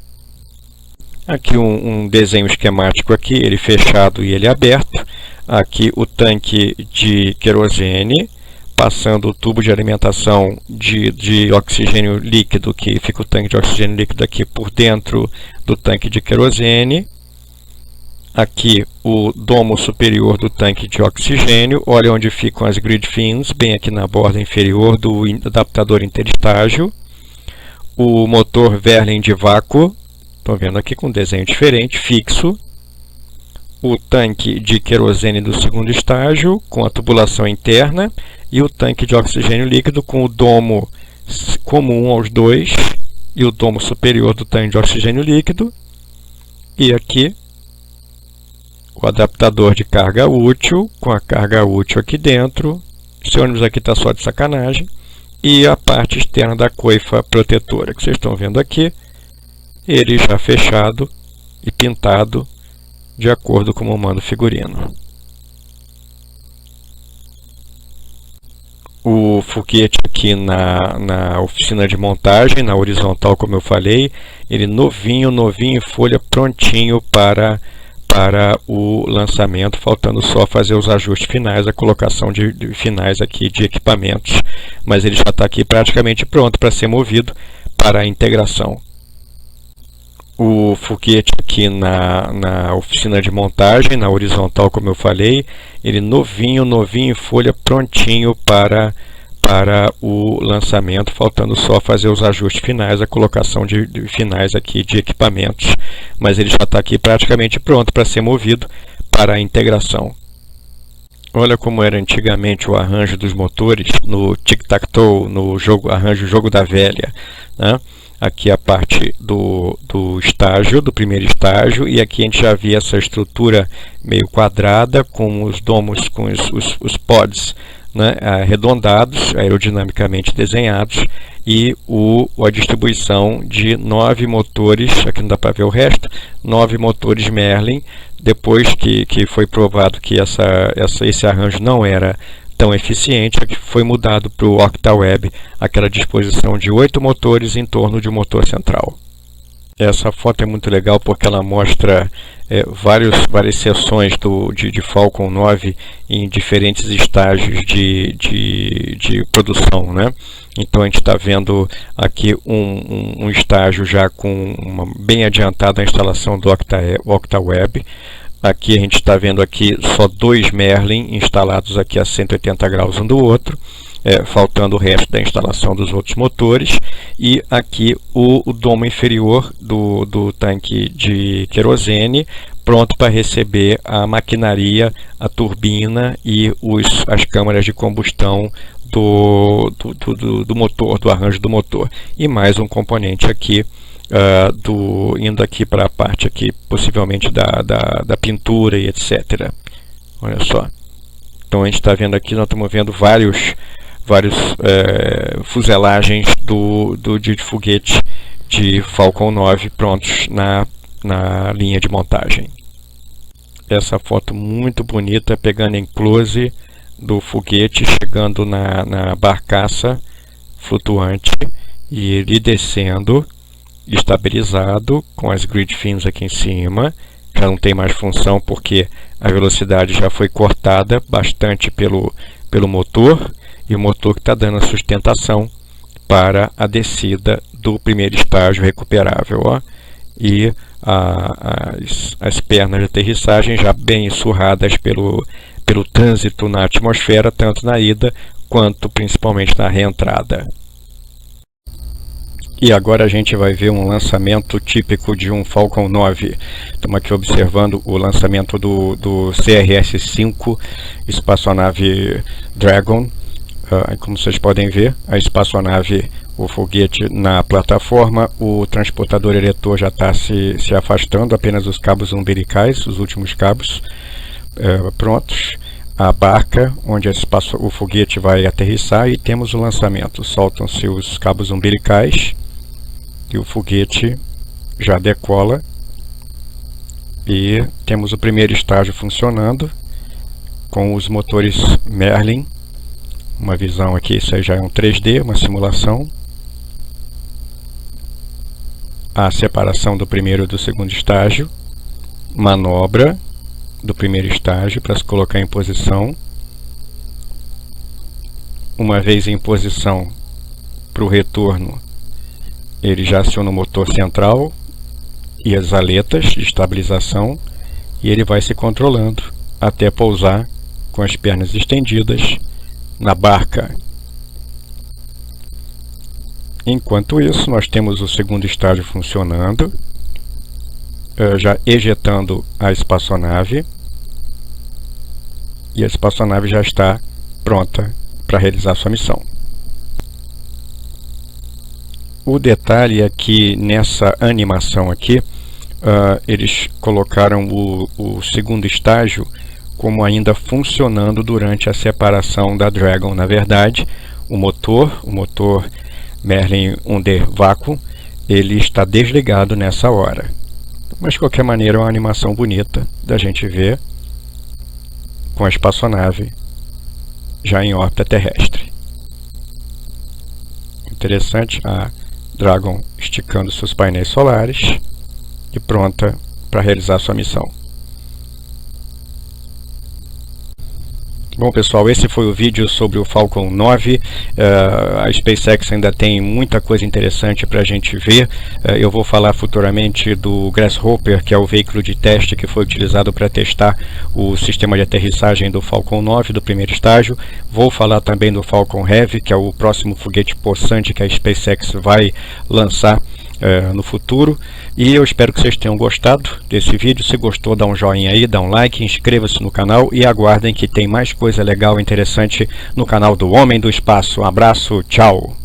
Aqui um desenho esquemático aqui, ele fechado e ele aberto. Aqui o tanque de querosene, passando o tubo de alimentação de oxigênio líquido, que fica o tanque de oxigênio líquido aqui por dentro do tanque de querosene. Aqui o domo superior do tanque de oxigênio, olha onde ficam as grid fins, bem aqui na borda inferior do adaptador interestágio. O motor Merlin de vácuo, estão vendo aqui com um desenho diferente, fixo. O tanque de querosene do segundo estágio, com a tubulação interna. E o tanque de oxigênio líquido com o domo comum aos dois. E o domo superior do tanque de oxigênio líquido. E aqui o adaptador de carga útil, com a carga útil aqui dentro. Esse ônibus aqui está só de sacanagem. E a parte externa da coifa protetora, que vocês estão vendo aqui. Ele já fechado e pintado de acordo com o mando figurino. O foguete aqui na oficina de montagem, na horizontal, como eu falei, ele novinho em folha, prontinho para o lançamento, faltando só fazer os ajustes finais, a colocação de finais aqui de equipamentos, mas ele já está aqui praticamente pronto para ser movido para a integração. O foguete aqui na oficina de montagem, na horizontal, como eu falei, ele novinho em folha, prontinho para o lançamento, faltando só fazer os ajustes finais, a colocação de finais aqui de equipamentos, mas ele já está aqui praticamente pronto para ser movido para a integração. Olha como era antigamente o arranjo dos motores no tic-tac-toe, no jogo da velha, né? Aqui a parte do estágio, do primeiro estágio, e aqui a gente já via essa estrutura meio quadrada, com os domos, com os pods, né, arredondados, aerodinamicamente desenhados, e a distribuição de 9 motores, aqui não dá para ver o resto, 9 motores Merlin, depois que foi provado que esse arranjo não era tão eficiente, que foi mudado para o OctaWeb, aquela disposição de 8 motores em torno de um motor central. Essa foto é muito legal porque ela mostra várias seções de Falcon 9 em diferentes estágios de produção, né? Então a gente está vendo aqui um estágio já bem adiantado a instalação do OctaWeb. Aqui a gente está vendo aqui só 2 Merlin instalados aqui a 180 graus um do outro, faltando o resto da instalação dos outros motores. E aqui o domo inferior do tanque de querosene, pronto para receber a maquinaria, a turbina e as câmaras de combustão do motor, do arranjo do motor. E mais um componente aqui, indo aqui para a parte aqui, possivelmente da pintura e etc. Olha só. Então a gente está vendo aqui, nós estamos vendo vários vários fuselagens de foguete de Falcon 9 prontos na linha de montagem. Essa foto muito bonita, pegando em close do foguete chegando na barcaça flutuante e ele descendo estabilizado com as grid fins aqui em cima. Já não tem mais função porque a velocidade já foi cortada bastante pelo motor, e o motor que está dando a sustentação para a descida do primeiro estágio recuperável, ó. E as pernas de aterrissagem já bem surradas pelo trânsito na atmosfera, tanto na ida quanto principalmente na reentrada. E agora a gente vai ver um lançamento típico de um Falcon 9. Estamos aqui observando o lançamento do CRS-5 espaçonave Dragon. Como vocês podem ver, a espaçonave, o foguete na plataforma, o transportador eretor já está se afastando, apenas os cabos umbilicais, os últimos cabos prontos. A barca onde o foguete vai aterrissar, e temos o lançamento. Soltam-se os cabos umbilicais e o foguete já decola, e temos o primeiro estágio funcionando com os motores Merlin. Uma visão aqui, isso aí já é um 3D, uma simulação. A separação do primeiro e do segundo estágio, manobra do primeiro estágio para se colocar em posição. Uma vez em posição, para o retorno, ele já aciona o motor central e as aletas de estabilização, e ele vai se controlando até pousar com as pernas estendidas na barca. Enquanto isso, nós temos o segundo estágio funcionando, já ejetando a espaçonave, e a espaçonave já está pronta para realizar sua missão. O detalhe é que nessa animação aqui, eles colocaram o segundo estágio como ainda funcionando durante a separação da Dragon. Na verdade, o motor Merlin 1D vácuo, ele está desligado nessa hora. Mas de qualquer maneira é uma animação bonita da gente ver com a espaçonave já em órbita terrestre. Interessante, a Dragon esticando seus painéis solares e pronta para realizar sua missão. Bom, pessoal, esse foi o vídeo sobre o Falcon 9. A SpaceX ainda tem muita coisa interessante para a gente ver. Eu vou falar futuramente do Grasshopper, que é o veículo de teste que foi utilizado para testar o sistema de aterrissagem do Falcon 9, do primeiro estágio. Vou falar também do Falcon Heavy, que é o próximo foguete possante que a SpaceX vai lançar no futuro. E eu espero que vocês tenham gostado desse vídeo. Se gostou, dá um joinha aí, dá um like, inscreva-se no canal e aguardem que tem mais coisa legal e interessante no canal do Homem do Espaço. Um abraço, tchau!